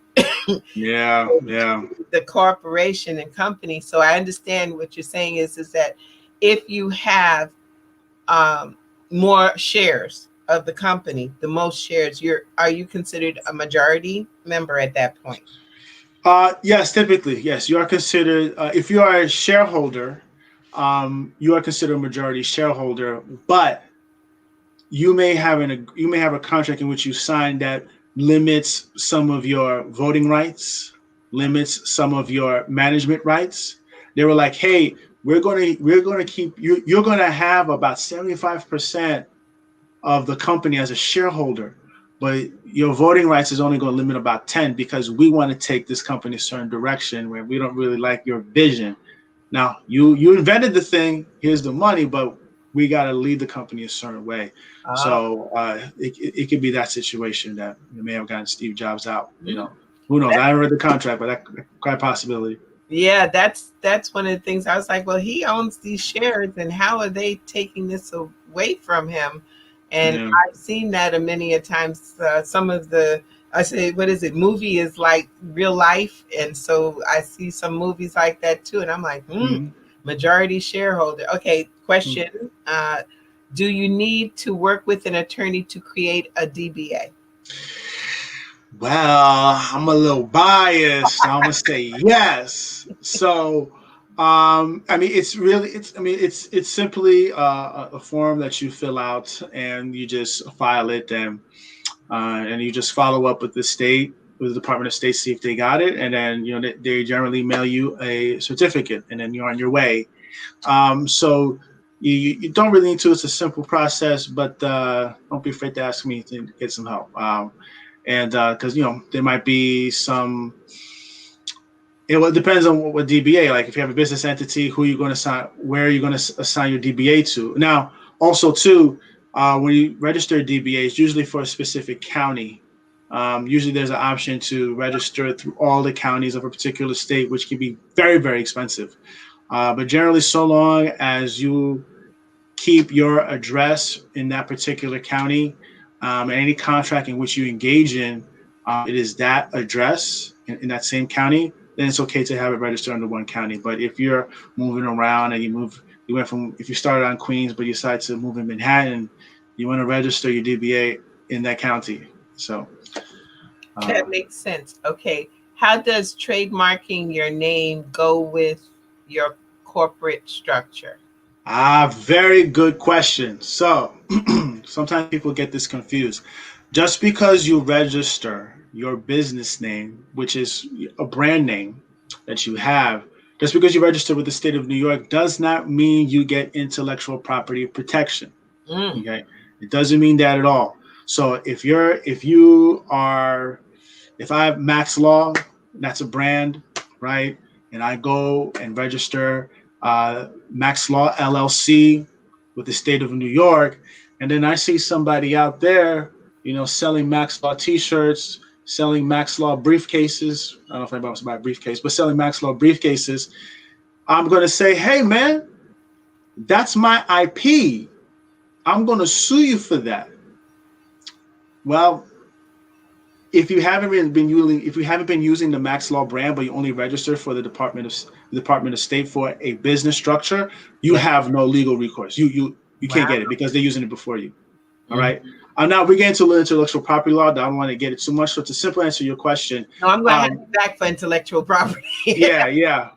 Yeah. The corporation and company. So I understand what you're saying is that if you have more shares of the company, the most shares, are you considered a majority member at that point? Yes, typically, yes. You are considered, if you are a shareholder, you are considered a majority shareholder, but you may have a contract in which you sign that limits some of your voting rights, limits some of your management rights. They were like, hey, we're going to keep you. You're going to have about 75% of the company as a shareholder, but your voting rights is only going to limit about 10, because we want to take this company a certain direction where we don't really like your vision. Now, you invented the thing. Here's the money, but we got to lead the company a certain way. So it could be that situation that may have gotten Steve Jobs out. Who knows? I haven't read the contract, but that's quite a possibility. Yeah, that's one of the things. I was like, well, he owns these shares, and how are they taking this away from him? And I've seen that many a times. Some of I say, what is it? Movie is like real life, and so I see some movies like that too, and I'm like, majority shareholder. Okay, question. Do you need to work with an attorney to create a DBA? Well, I'm a little biased. I'm gonna say yes. So, it's simply a form that you fill out and you just file it, and you just follow up with the Department of State, see if they got it, and then they generally mail you a certificate, and then you're on your way. So you don't really need to. It's a simple process, but don't be afraid to ask me to get some help. And because there might be some. It depends on what DBA. Like if you have a business entity, who you're going to assign, where are you going to assign your DBA to? Now, also too, when you register a DBA, it's usually for a specific county. Usually, there's an option to register through all the counties of a particular state, which can be very, very expensive. But generally, so long as you keep your address in that particular county, and any contract in which you engage in, it is that address in that same county, then it's okay to have it registered under one county. But if you're moving around and if you started on Queens, but you decide to move in Manhattan, you want to register your DBA in that county. So that makes sense. Okay. How does trademarking your name go with your corporate structure? Very good question. So sometimes people get this confused. Just because you register your business name, which is a brand name that you have, just because you register with the state of New York does not mean you get intellectual property protection. Okay, it doesn't mean that at all. So if I have Max Law, that's a brand, right? And I go and register Max Law LLC with the state of New York, and then I see somebody out there, selling Max Law T-shirts, selling Max Law briefcases. I don't know if anybody wants to buy a briefcase, but selling Max Law briefcases. I'm going to say, hey, man, that's my IP. I'm going to sue you for that. Well, if you haven't been using the Max Law brand, but you only register for the Department of State for a business structure, you have no legal recourse. You can't get it because they're using it before you. All right. Now we get into intellectual property law. I don't want to get it too much. So to simply answer your question, no, I'm going to have you back for intellectual property. yeah.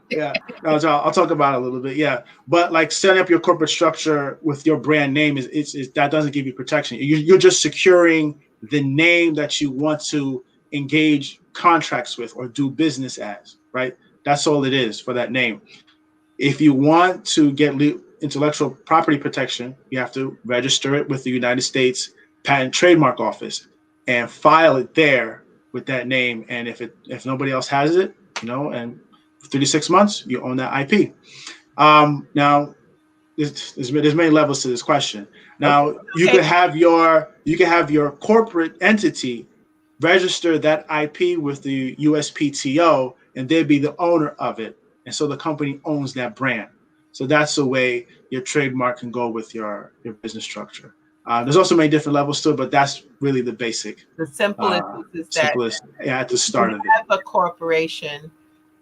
I'll talk about it a little bit. Yeah, but like setting up your corporate structure with your brand name is that doesn't give you protection. You're just securing the name that you want to engage contracts with or do business as. Right. That's all it is for that name. If you want to get intellectual property protection, you have to register it with the United States Patent and Trademark Office and file it there with that name. And if nobody else has it, and for 36 months, you own that IP. Now, there's many levels to this question. Now, you could have your corporate entity register that IP with the USPTO, and they'd be the owner of it. And so the company owns that brand. So that's the way your trademark can go with your business structure. There's also many different levels to it, but that's really the basic. The simplest is that at the start of it. Have a corporation.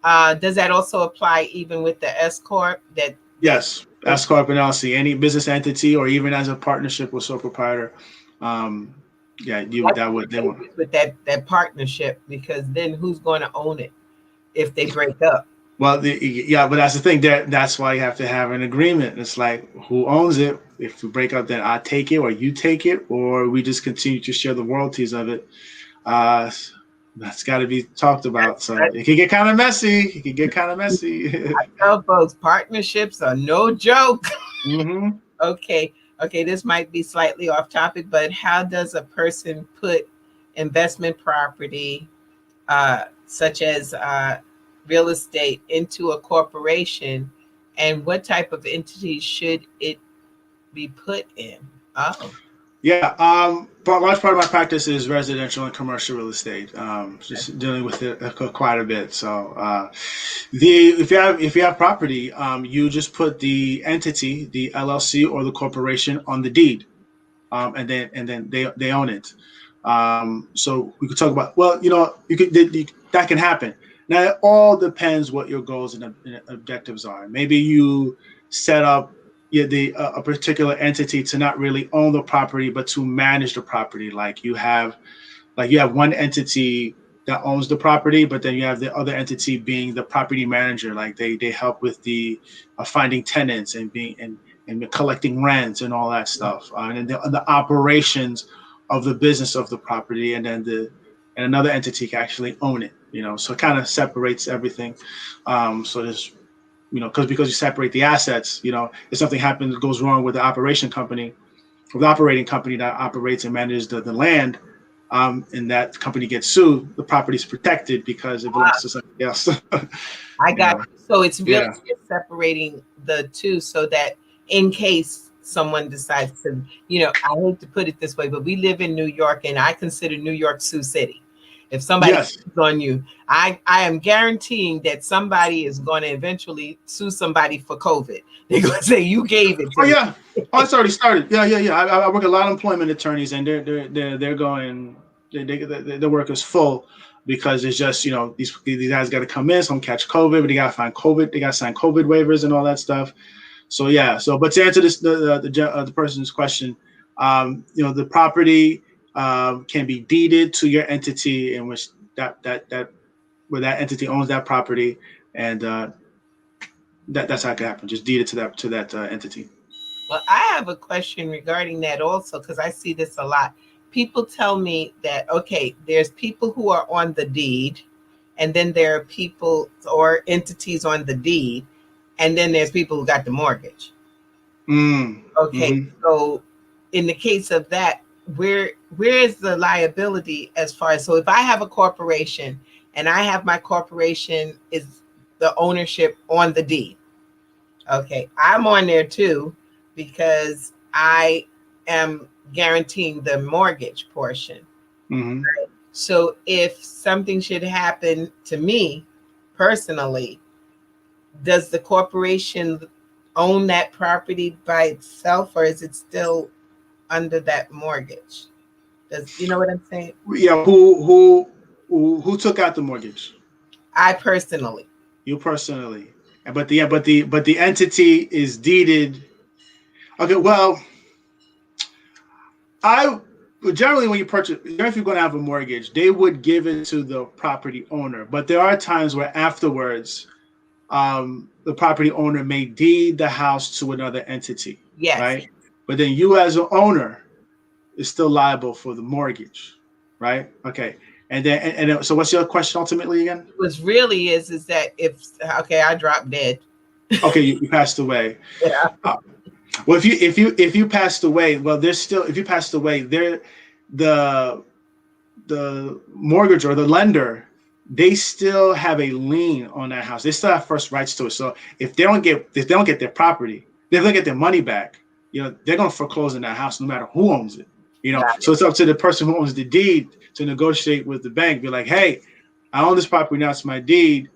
Does that also apply even with the S Corp? Yes, S Corp and LLC, any business entity, or even as a partnership with sole proprietor. With that partnership, because then who's going to own it if they break up? Well, but that's the thing. That's why you have to have an agreement. It's like, who owns it? If we break up, then I take it, or you take it, or we just continue to share the royalties of it. That's got to be talked about. So it can get kind of messy. I tell folks, partnerships are no joke. Mm-hmm. Okay. This might be slightly off topic, but how does a person put investment property, such as real estate, into a corporation, and what type of entity should it be put in? But a large part of my practice is residential and commercial real estate. Just dealing with it quite a bit. So if you have property, you just put the entity, the LLC or the corporation, on the deed, and then they own it. So we could talk about, that can happen. Now it all depends what your goals and objectives are. Maybe you set up a particular entity to not really own the property, but to manage the property. Like you have one entity that owns the property, but then you have the other entity being the property manager. Like they help with the finding tenants and collecting rents and all that stuff, and the operations of the business of the property, and then another entity can actually own it. So it kind of separates everything. So there's because you separate the assets, if something happens, goes wrong with the operating company that operates and manages the land, and that company gets sued, the property is protected because it belongs to somebody else. I got you. So it's really separating the two, so that in case someone decides to, I hate to put it this way, but we live in New York, and I consider New York Sioux City. If somebody sues on you, I am guaranteeing that somebody is going to eventually sue somebody for COVID. They're going to say you gave it to me. It's already started. Yeah. I work a lot of employment attorneys, and they're going, their work is full because it's just these guys got to come in, some catch COVID, but they got to find COVID, they got to sign COVID waivers and all that stuff. So but to answer this the person's question, the property can be deeded to your entity in which where that entity owns that property, and that's how it can happen. Just deed it to that entity. Well, I have a question regarding that also, because I see this a lot. People tell me that, okay, there's people who are on the deed, and then there are people or entities on the deed, and then there's people who got the mortgage. Okay, Mm-hmm. so in the case of that, where is the liability as far as, so if I have a corporation and I have my corporation is the ownership on the deed, okay, I'm on there too because I am guaranteeing the mortgage portion. Mm-hmm. Right? So if something should happen to me personally, does the corporation own that property by itself, or is it still under that mortgage? Does you know what I'm saying? Yeah. Who took out the mortgage? I personally. You personally. But the entity is deeded. Okay. Well, I generally when you purchase, if you're going to have a mortgage, they would give it to the property owner. But there are times where afterwards, the property owner may deed the house to another entity, Yes. right? But then you as an owner is still liable for the mortgage, right? Okay. And then so what's your question ultimately again? What's really is that if, okay, I dropped dead. Okay, you passed away. Yeah. Well, if you passed away, well, there's still, if you passed away, there the mortgage or the lender, they still have a lien on that house. They still have first rights to it. So if they don't get their property, they don't get their money back, they're gonna foreclose on that house no matter who owns it. So it's up to the person who owns the deed to negotiate with the bank, be like, hey, I own this property now, it's my deed,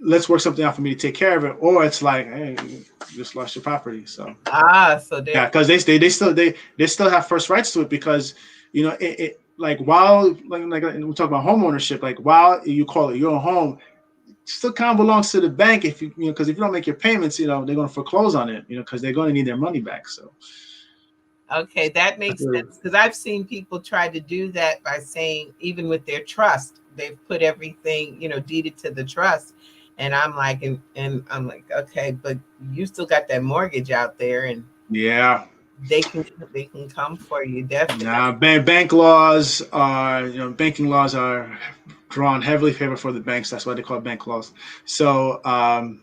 let's work something out for me to take care of it. Or it's like, hey, you just lost your property. So so yeah, because they still have first rights to it, because it like while like we talk about home ownership, like while you call it your home, it still kind of belongs to the bank if because if you don't make your payments, they're going to foreclose on it, because they're going to need their money back. So okay, that makes sense, because I've seen people try to do that by saying, even with their trust, they've put everything, deeded to the trust. And I'm like, and I'm like, okay, but you still got that mortgage out there, and yeah, they can come for you, definitely. Now, banking laws are drawn heavily in favor for the banks. That's why they call it bank laws. So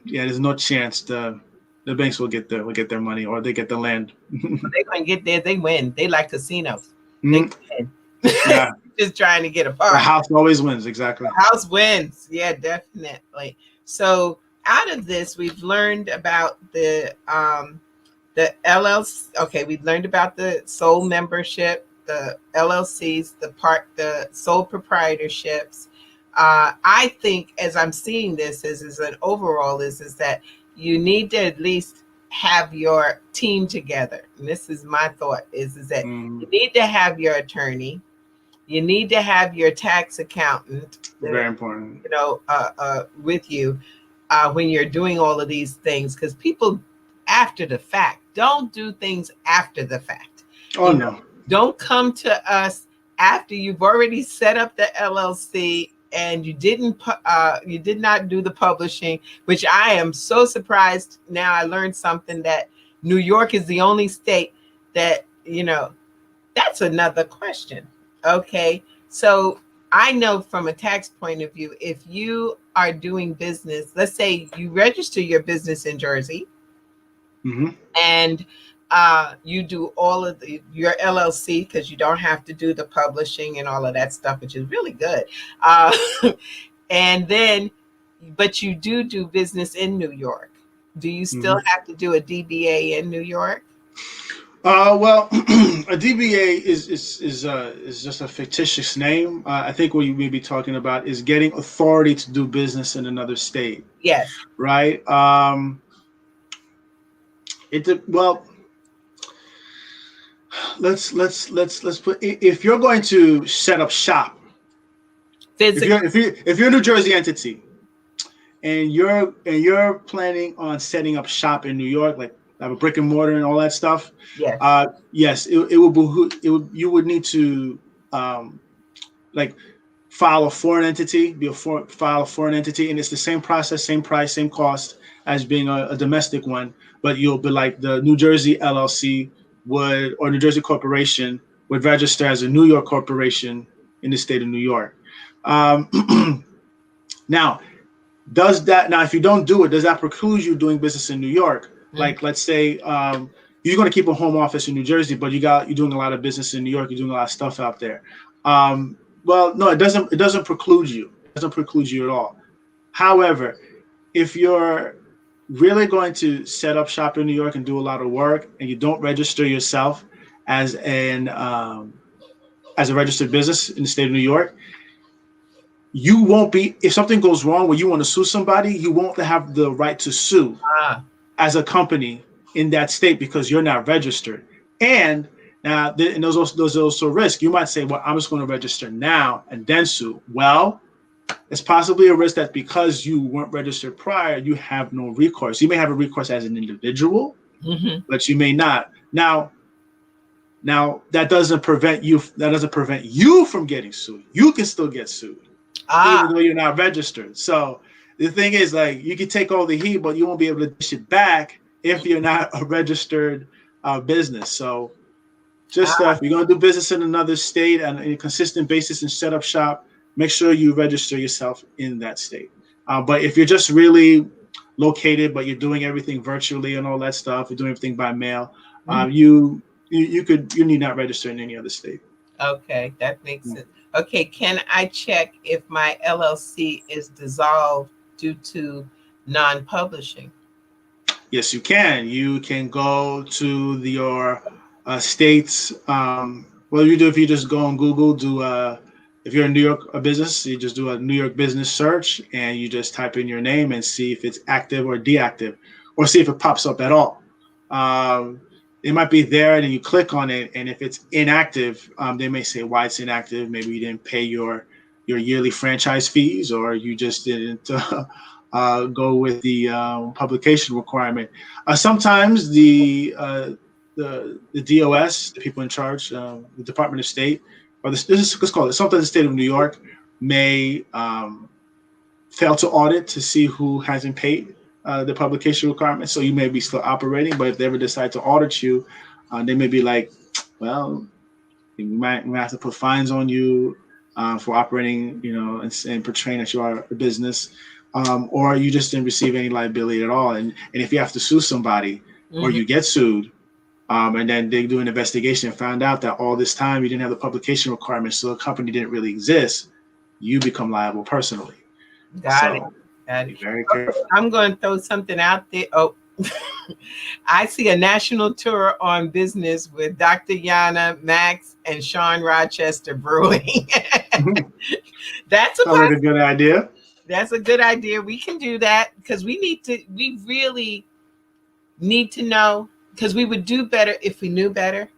yeah, there's no chance the banks will get their money, or they get the land. They're gonna get there. They win. They like casinos. Mm-hmm. They win. Yeah. Just trying to get a part. The house always wins. Exactly. The house wins. Yeah, definitely. So out of this, we've learned about the LLC. Okay, we've learned about the sole membership, the LLCs, the sole proprietorships. I think, as I'm seeing this, is an overall is that you need to at least have your team together. And this is my thought: is that you need to have your attorney. You need to have your tax accountant. Very important. With you when you're doing all of these things, because people after the fact don't do things after the fact. Oh no! Don't come to us after you've already set up the LLC and you did not do the publishing, which I am so surprised. Now I learned something, that New York is the only state that that's another question. Okay, so I know from a tax point of view, if you are doing business, let's say you register your business in Jersey, and you do all of your LLC, because you don't have to do the publishing and all of that stuff, which is really good. And then, but you do business in New York. Do you still have to do a DBA in New York? Well, a DBA is just a fictitious name. I think what you may be talking about is getting authority to do business in another state. Yes. Right. Let's put, if you're going to set up shop, if you're a New Jersey entity, and you're planning on setting up shop in New York, like have a brick and mortar and all that stuff. Yes. Yes, you would need to file a foreign entity, and it's the same process, same price, same cost as being a domestic one, but you'll be like the New Jersey LLC would, or New Jersey Corporation would register as a New York corporation in the state of New York. Now, if you don't do it, does that preclude you doing business in New York? Like, let's say you're going to keep a home office in New Jersey, but you're doing a lot of business in New York. You're doing a lot of stuff out there. Well, no, it doesn't preclude you. It doesn't preclude you at all. However, if you're really going to set up shop in New York and do a lot of work, and you don't register yourself as a registered business in the state of New York, you won't be, if something goes wrong where you want to sue somebody, you won't have the right to sue as a company in that state because you're not registered. And now, and there's also risk. You might say, well, I'm just going to register now and then sue. Well, it's possibly a risk that because you weren't registered prior, you have no recourse. You may have a recourse as an individual, but you may not. Now that doesn't prevent you from getting sued. You can still get sued, even though you're not registered. So the thing is, like, you can take all the heat, but you won't be able to dish it back if you're not a registered business. So just if you're going to do business in another state on a consistent basis and set up shop, make sure you register yourself in that state. But if you're just really located, but you're doing everything virtually and all that stuff, you're doing everything by mail, you need not register in any other state. Okay, that makes sense. Okay, can I check if my LLC is dissolved due to non-publishing? Yes, you can. You can go to your state's. What you do if you just go on Google, if you're in New York a business, you just do a New York business search and you just type in your name and see if it's active or deactive, or see if it pops up at all. It might be there, and then you click on it, and if it's inactive, they may say why it's inactive. Maybe you didn't pay your yearly franchise fees, or you just didn't go with the publication requirement. Sometimes the DOS, the people in charge, the Department of State, or let's call it sometimes the state of New York, may fail to audit to see who hasn't paid the publication requirements. So you may be still operating, but if they ever decide to audit you, they may be like, well, we might have to put fines on you for operating, and portraying that you are a business, or you just didn't receive any liability at all. And if you have to sue somebody, or you get sued, and then they do an investigation and found out that all this time you didn't have the publication requirements, so the company didn't really exist, you become liable personally. Got it. Be very careful. I'm going to throw something out there. Oh, I see a national tour on business with Dr. Yana, Max, and Sean Rochester Brewing. That's a good idea. That's a good idea. We can do that because we really need to know, because we would do better if we knew better.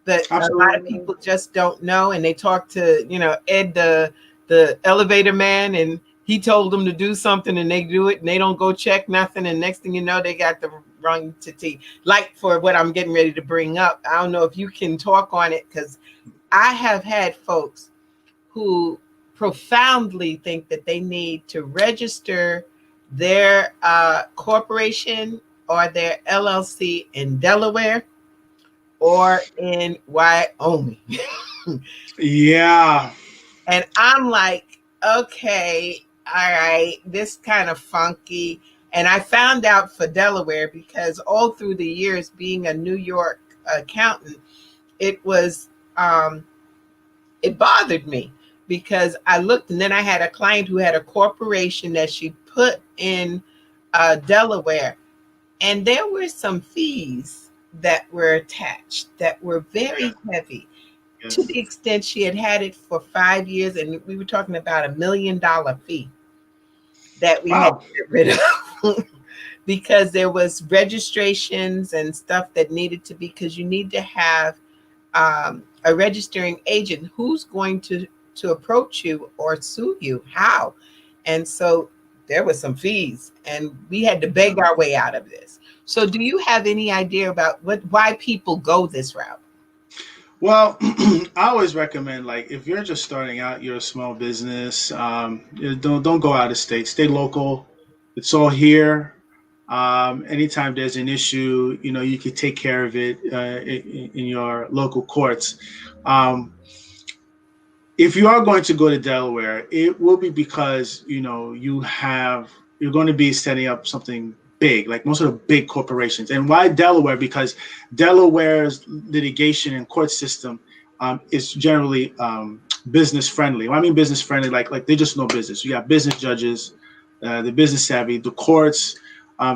But absolutely. A lot of people just don't know, and they talk to, Ed, the elevator man, and he told them to do something and they do it and they don't go check nothing. And next thing you know, they got the wrong entity. Like for what I'm getting ready to bring up, I don't know if you can talk on it, because I have had folks who profoundly think that they need to register their corporation or their LLC in Delaware or in Wyoming. Yeah. And I'm like, okay, all right, this kind of funky. And I found out for Delaware, because all through the years being a New York accountant, it was, it bothered me, because I looked, and then I had a client who had a corporation that she put in Delaware, and there were some fees that were attached that were very heavy. To the extent she had it for 5 years, and we were talking about $1 million fee that we had to get rid of because there was registrations and stuff that needed to be, because you need to have a registering agent who's going to approach you or sue you. How? And so there were some fees, and we had to beg our way out of this. So do you have any idea about why people go this route? Well, I always recommend, like, if you're just starting out, you're a small business, don't go out of state. Stay local. It's all here. Anytime there's an issue, you could take care of it in your local courts. If you are going to go to Delaware, it will be because you're going to be setting up something big, like most of the big corporations. And why Delaware? Because Delaware's litigation and court system is generally business friendly. When I mean business friendly, like they just know business. You got business judges, the business savvy, the courts.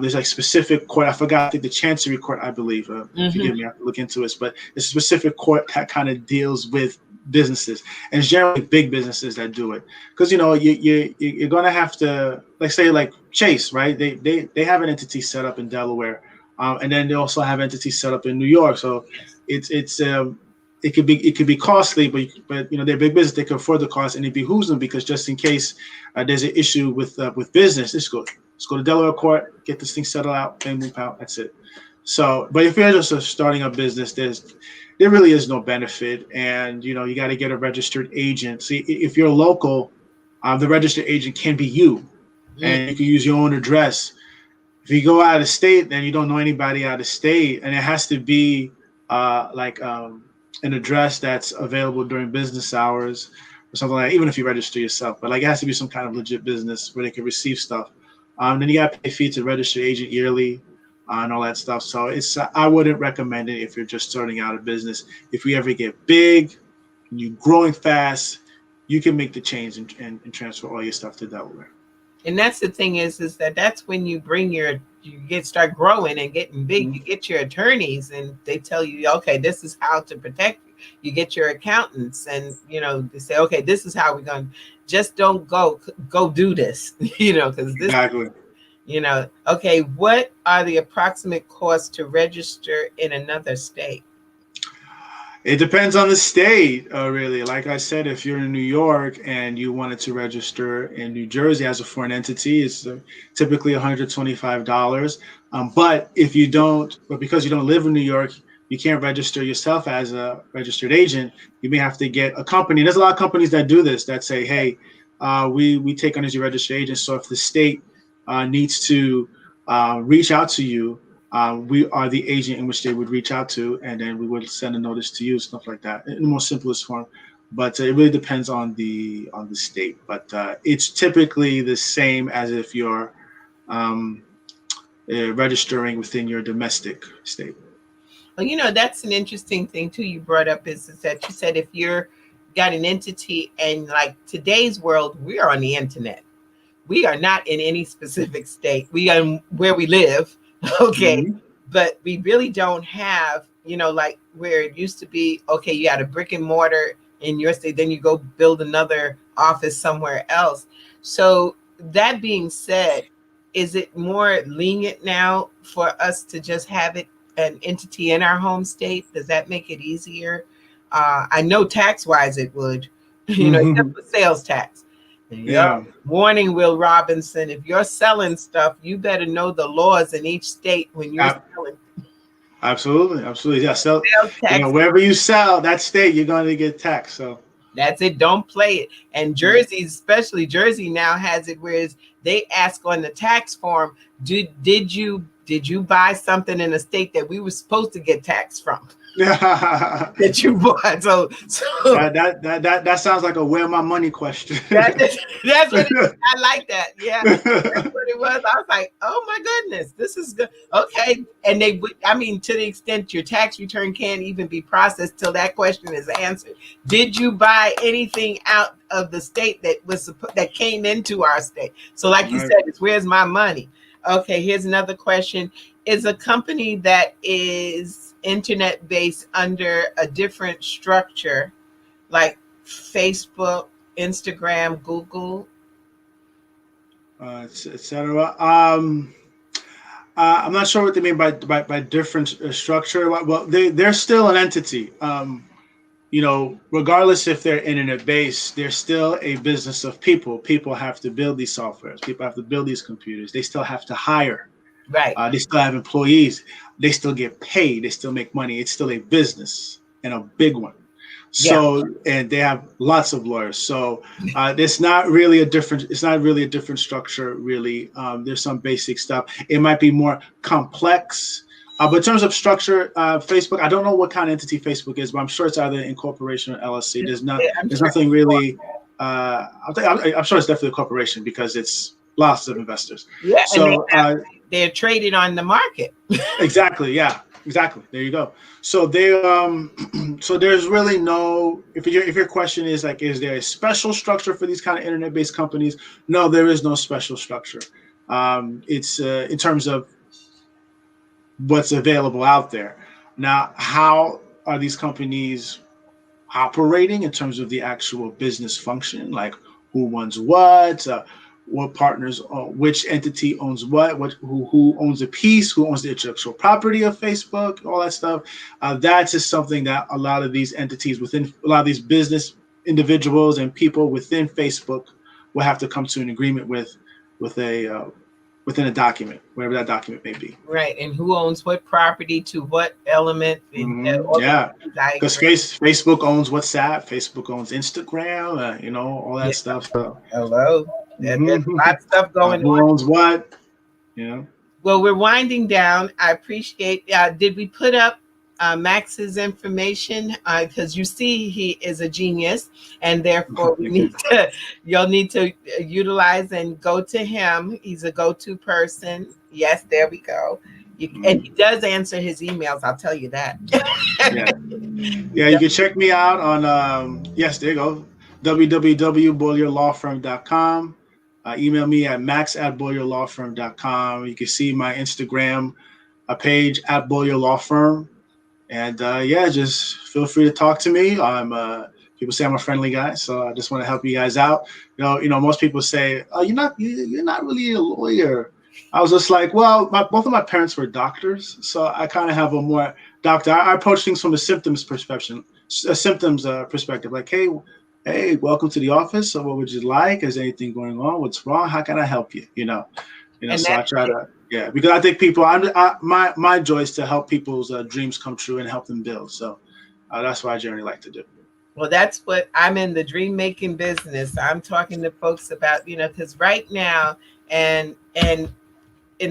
There's like specific court. I forgot. I think the Chancery Court, I believe. Forgive me, I have to look into it. But it's a specific court that kind of deals with businesses, and it's generally big businesses that do it. Because you're going to have to, like Chase, right? They have an entity set up in Delaware, and then they also have entities set up in New York. So it could be costly, but they're big business. They can afford the cost, and it behooves them because just in case there's an issue with business, let's go to Delaware court, get this thing settled out, bang, move out. That's it. So, but if you're just starting a business, there really is no benefit, and you got to get a registered agent. See, if you're local, the registered agent can be you, and you can use your own address. If you go out of state, then you don't know anybody out of state, and it has to be an address that's available during business hours or something like that, even if you register yourself. But it has to be some kind of legit business where they can receive stuff. Then you got to pay a fee to register agent yearly and all that stuff. So I wouldn't recommend it if you're just starting out a business. If you ever get big and you're growing fast, you can make the change and transfer all your stuff to Delaware. And that's the thing is that's when you bring start growing and getting big. You get your attorneys and they tell you, okay, this is how to protect you. You get your accountants and they say, okay, this is how we're going to, just don't go do this, because this exactly. Okay, what are the approximate costs to register in another state? It depends on the state, really. Like I said, if you're in New York and you wanted to register in New Jersey as a foreign entity, it's typically $125. But because you don't live in New York, you can't register yourself as a registered agent. You may have to get a company. There's a lot of companies that do this, that say, hey, we take on as your registered agent. So if the state needs to reach out to you, we are the agent in which they would reach out to, and then we would send a notice to you, stuff like that, in the most simplest form. But it really depends on the state. But it's typically the same as if you're registering within your domestic state. Well, that's an interesting thing too. You brought up is that you said if you're got an entity, and like today's world, we are on the internet. We are not in any specific state. We are where we live. Okay. But we really don't have, like where it used to be, okay, you had a brick and mortar in your state, then you go build another office somewhere else. So that being said, is it more lenient now for us to just have an entity in our home state? Does that make it easier? I know tax-wise it would, except for sales tax. Yeah. Warning, Will Robinson, if you're selling stuff, you better know the laws in each state when you're selling. Absolutely. Yeah. So wherever you sell, that state, you're going to get taxed. So that's it. Don't play it. And Jersey, especially Jersey, now has it where they ask on the tax form, did you buy something in a state that we were supposed to get taxed from? That you bought. So that sounds like a where my money question. That's what it is. I like that. Yeah, that's what it was. I was like, oh my goodness, this is good. Okay, and to the extent your tax return can't even be processed till that question is answered. Did you buy anything out of the state that came into our state? So, like you said, it's where's my money? Okay, here's another question. Is a company that is internet based under a different structure like Facebook, Instagram, Google, etc. I'm not sure what they mean by different structure. Well, they're still an entity. Regardless if they're internet based, they're still a business of people. People have to build these softwares. People have to build these computers. They still have to hire. Right. They still have employees. They still get paid. They still make money. It's still a business, and a big one. So, and they have lots of lawyers. So it's not really a different structure, really. There's some basic stuff. It might be more complex. But in terms of structure, Facebook, I don't know what kind of entity Facebook is, but I'm sure it's either incorporation or LLC. There's nothing really. I'm sure it's definitely a corporation because it's lots of investors. Yeah, so they're traded on the market. Exactly. Yeah. Exactly. There you go. So they so there's really no, if your question is like, is there a special structure for these kind of internet-based companies? No, there is no special structure. It's in terms of what's available out there. Now, how are these companies operating in terms of the actual business function? Like who owns what partners, which entity owns who owns a piece, who owns the intellectual property of Facebook, all that stuff. That's just something that a lot of these entities within, a lot of these business individuals and people within Facebook will have to come to an agreement within a document, whatever that document may be. Right, and who owns what property to what element? Yeah, because Facebook owns WhatsApp, Facebook owns Instagram, all that stuff. So. Hello. There's a lot of stuff going on. Who owns what? Well, we're winding down. I appreciate. Did we put up Max's information? Because you see, he is a genius, and therefore you'll need to utilize and go to him. He's a go-to person. Yes, there we go. And he does answer his emails. I'll tell you that. Yeah. You can check me out on. Yes, there you go. www.bolyarlawfirm.com. Email me at max@bolyarlawfirm.com. You can see my Instagram page at @bolyarlawfirm. And just feel free to talk to me. People say I'm a friendly guy, so I just want to help you guys out. Most people say, "Oh, you're not really a lawyer." I was just like, well, both of my parents were doctors, so I kind of have a more doctor. I approach things from a symptoms perspective. Like, hey, welcome to the office. So what would you like? Is anything going on? What's wrong? How can I help you? So I try to, because I think people, my joy is to help people's dreams come true and help them build. So that's what I generally like to do. Well, that's what I'm in the dream making business. I'm talking to folks about, because right now and in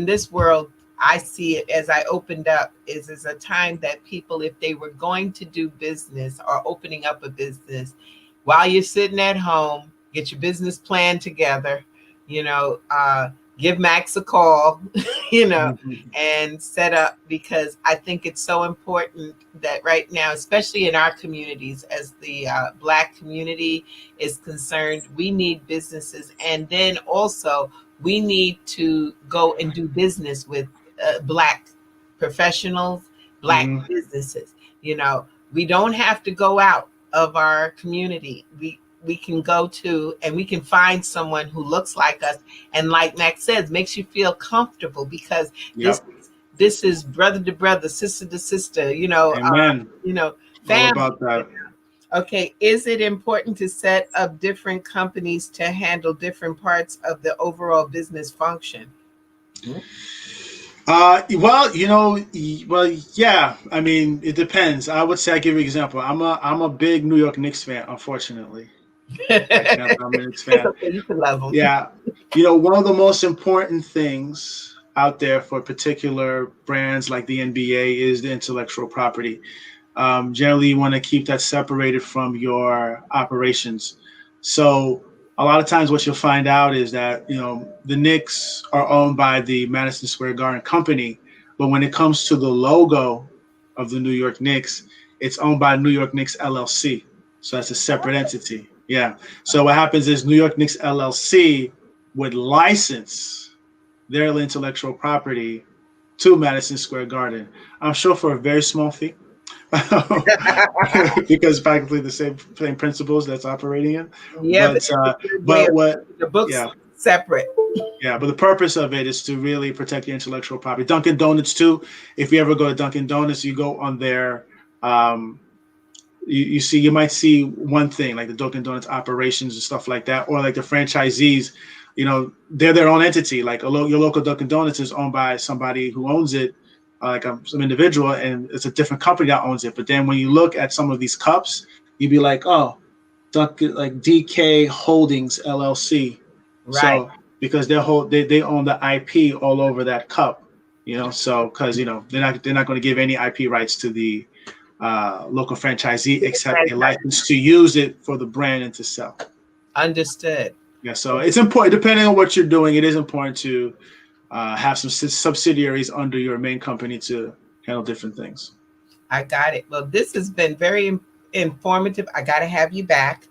this world, I see it as I opened up is a time that people, if they were going to do business or opening up a business, while you're sitting at home, get your business plan together, give Max a call, and set up, because I think it's so important that right now, especially in our communities, as the Black community is concerned, we need businesses. And then also we need to go and do business with Black professionals, Black businesses. We don't have to go out of our community. We can go to and we can find someone who looks like us, and like Max says, makes you feel comfortable, because this is brother to brother, sister to sister, Amen. family. About that. Okay, is it important to set up different companies to handle different parts of the overall business function? Yeah. I mean, it depends. I would say, I give you an example. I'm a big New York Knicks fan, unfortunately. I'm a Knicks fan. Okay, you can love them. Yeah. One of the most important things out there for particular brands like the NBA is the intellectual property. Generally, you want to keep that separated from your operations. So a lot of times what you'll find out is that, the Knicks are owned by the Madison Square Garden company, but when it comes to the logo of the New York Knicks, it's owned by New York Knicks LLC. So that's a separate entity. Yeah. So what happens is New York Knicks LLC would license their intellectual property to Madison Square Garden. I'm sure for a very small fee. Because practically the same principles that's operating in. Yeah, but what the books separate. Yeah, but the purpose of it is to really protect the intellectual property. Dunkin' Donuts too. If you ever go to Dunkin' Donuts, you go on their you might see one thing like the Dunkin' Donuts operations and stuff like that, or like the franchisees. They're their own entity. Like your local Dunkin' Donuts is owned by somebody who owns it, like some individual, and it's a different company that owns it. But then when you look at some of these cups, you'd be like, oh, like DK Holdings LLC. Right. So because they own the IP all over that cup, so because they're not going to give any IP rights to the local franchisee except a license to use it for the brand and to sell. Understood. Yeah, so it's important, depending on what you're doing, it is important to have some subsidiaries under your main company to handle different things. I got it. Well, this has been very informative. I got to have you back.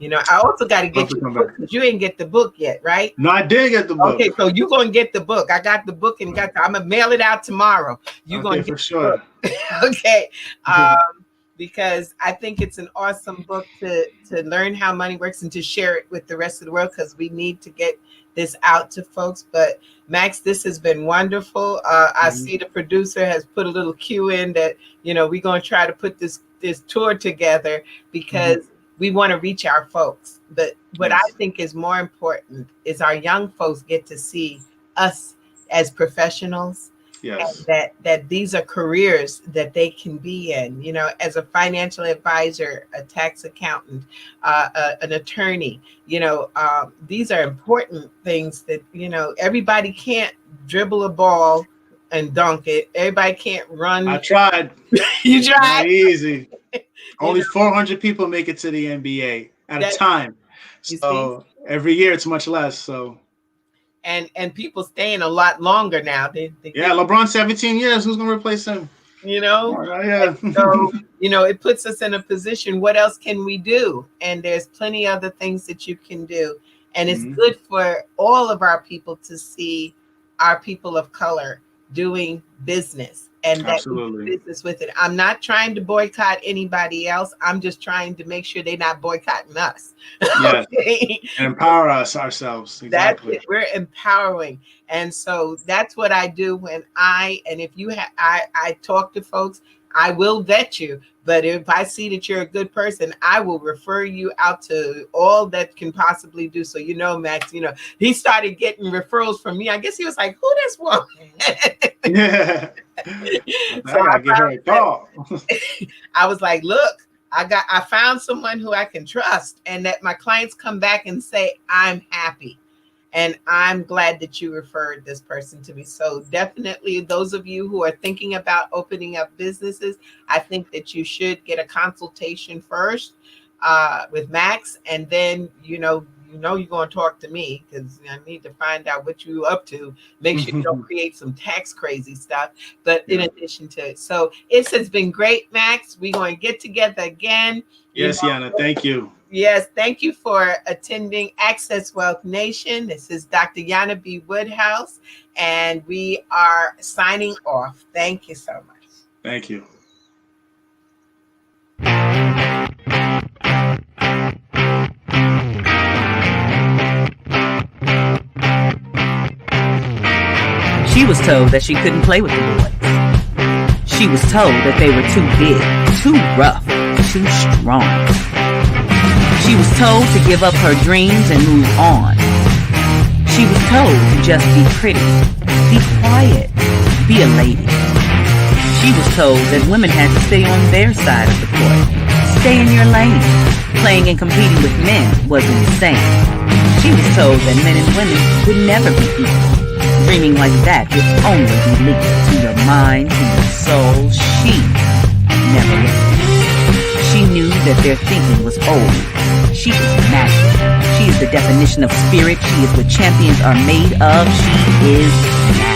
I also got to get you the book because you didn't get the book yet, right? No, I did get the book. Okay, so you're going to get the book. I got the book and I'm going to mail it out tomorrow. You're going to get for sure. Okay. Because I think it's an awesome book to learn how money works and to share it with the rest of the world, because we need to get this out to folks. But Max, this has been wonderful. I see the producer has put a little cue in that, we're going to try to put this tour together because we want to reach our folks. But what I think is more important is our young folks get to see us as professionals. Yes. And that these are careers that they can be in, as a financial advisor, a tax accountant, an attorney, these are important things that, everybody can't dribble a ball and dunk it. Everybody can't run. I tried. You tried? Not easy. Only 400 people make it to the NBA at a time. So every year it's much less. So. And people staying a lot longer now. LeBron 17 years. Who's going to replace him? Yeah. So, it puts us in a position. What else can we do? And there's plenty of other things that you can do. And it's good for all of our people to see our people of color doing business and that we do business with it. I'm not trying to boycott anybody else. I'm just trying to make sure they're not boycotting us. Yes. Okay? And empower us ourselves. Exactly. That's it. We're empowering. And so that's what I do when I talk to folks. I will vet you, but if I see that you're a good person, I will refer you out to all that can possibly do. So, Max, he started getting referrals from me. I guess he was like, who this woman? Yeah. So I was like, look, I found someone who I can trust, and that my clients come back and say, I'm happy. And I'm glad that you referred this person to me. So definitely those of you who are thinking about opening up businesses, I think that you should get a consultation first with Max. And then, you're going to talk to me because I need to find out what you're up to. Make sure you don't create some tax crazy stuff. But in addition to it. So it has been great, Max. We're going to get together again. Yes, Yana, thank you. Yes, thank you for attending Access Wealth Nation. This is Dr. Yana B. Woodhouse, and we are signing off. Thank you so much. Thank you. She was told that she couldn't play with the boys. She was told that they were too big, too rough, too strong. She was told to give up her dreams and move on. She was told to just be pretty, be quiet, be a lady. She was told that women had to stay on their side of the court, stay in your lane. Playing and competing with men was insane. She was told that men and women would never be equal. Dreaming like that would only be linked to your mind, to your soul. She never listened. She knew that their thinking was old. She is magic. She is the definition of spirit. She is what champions are made of. She is magic.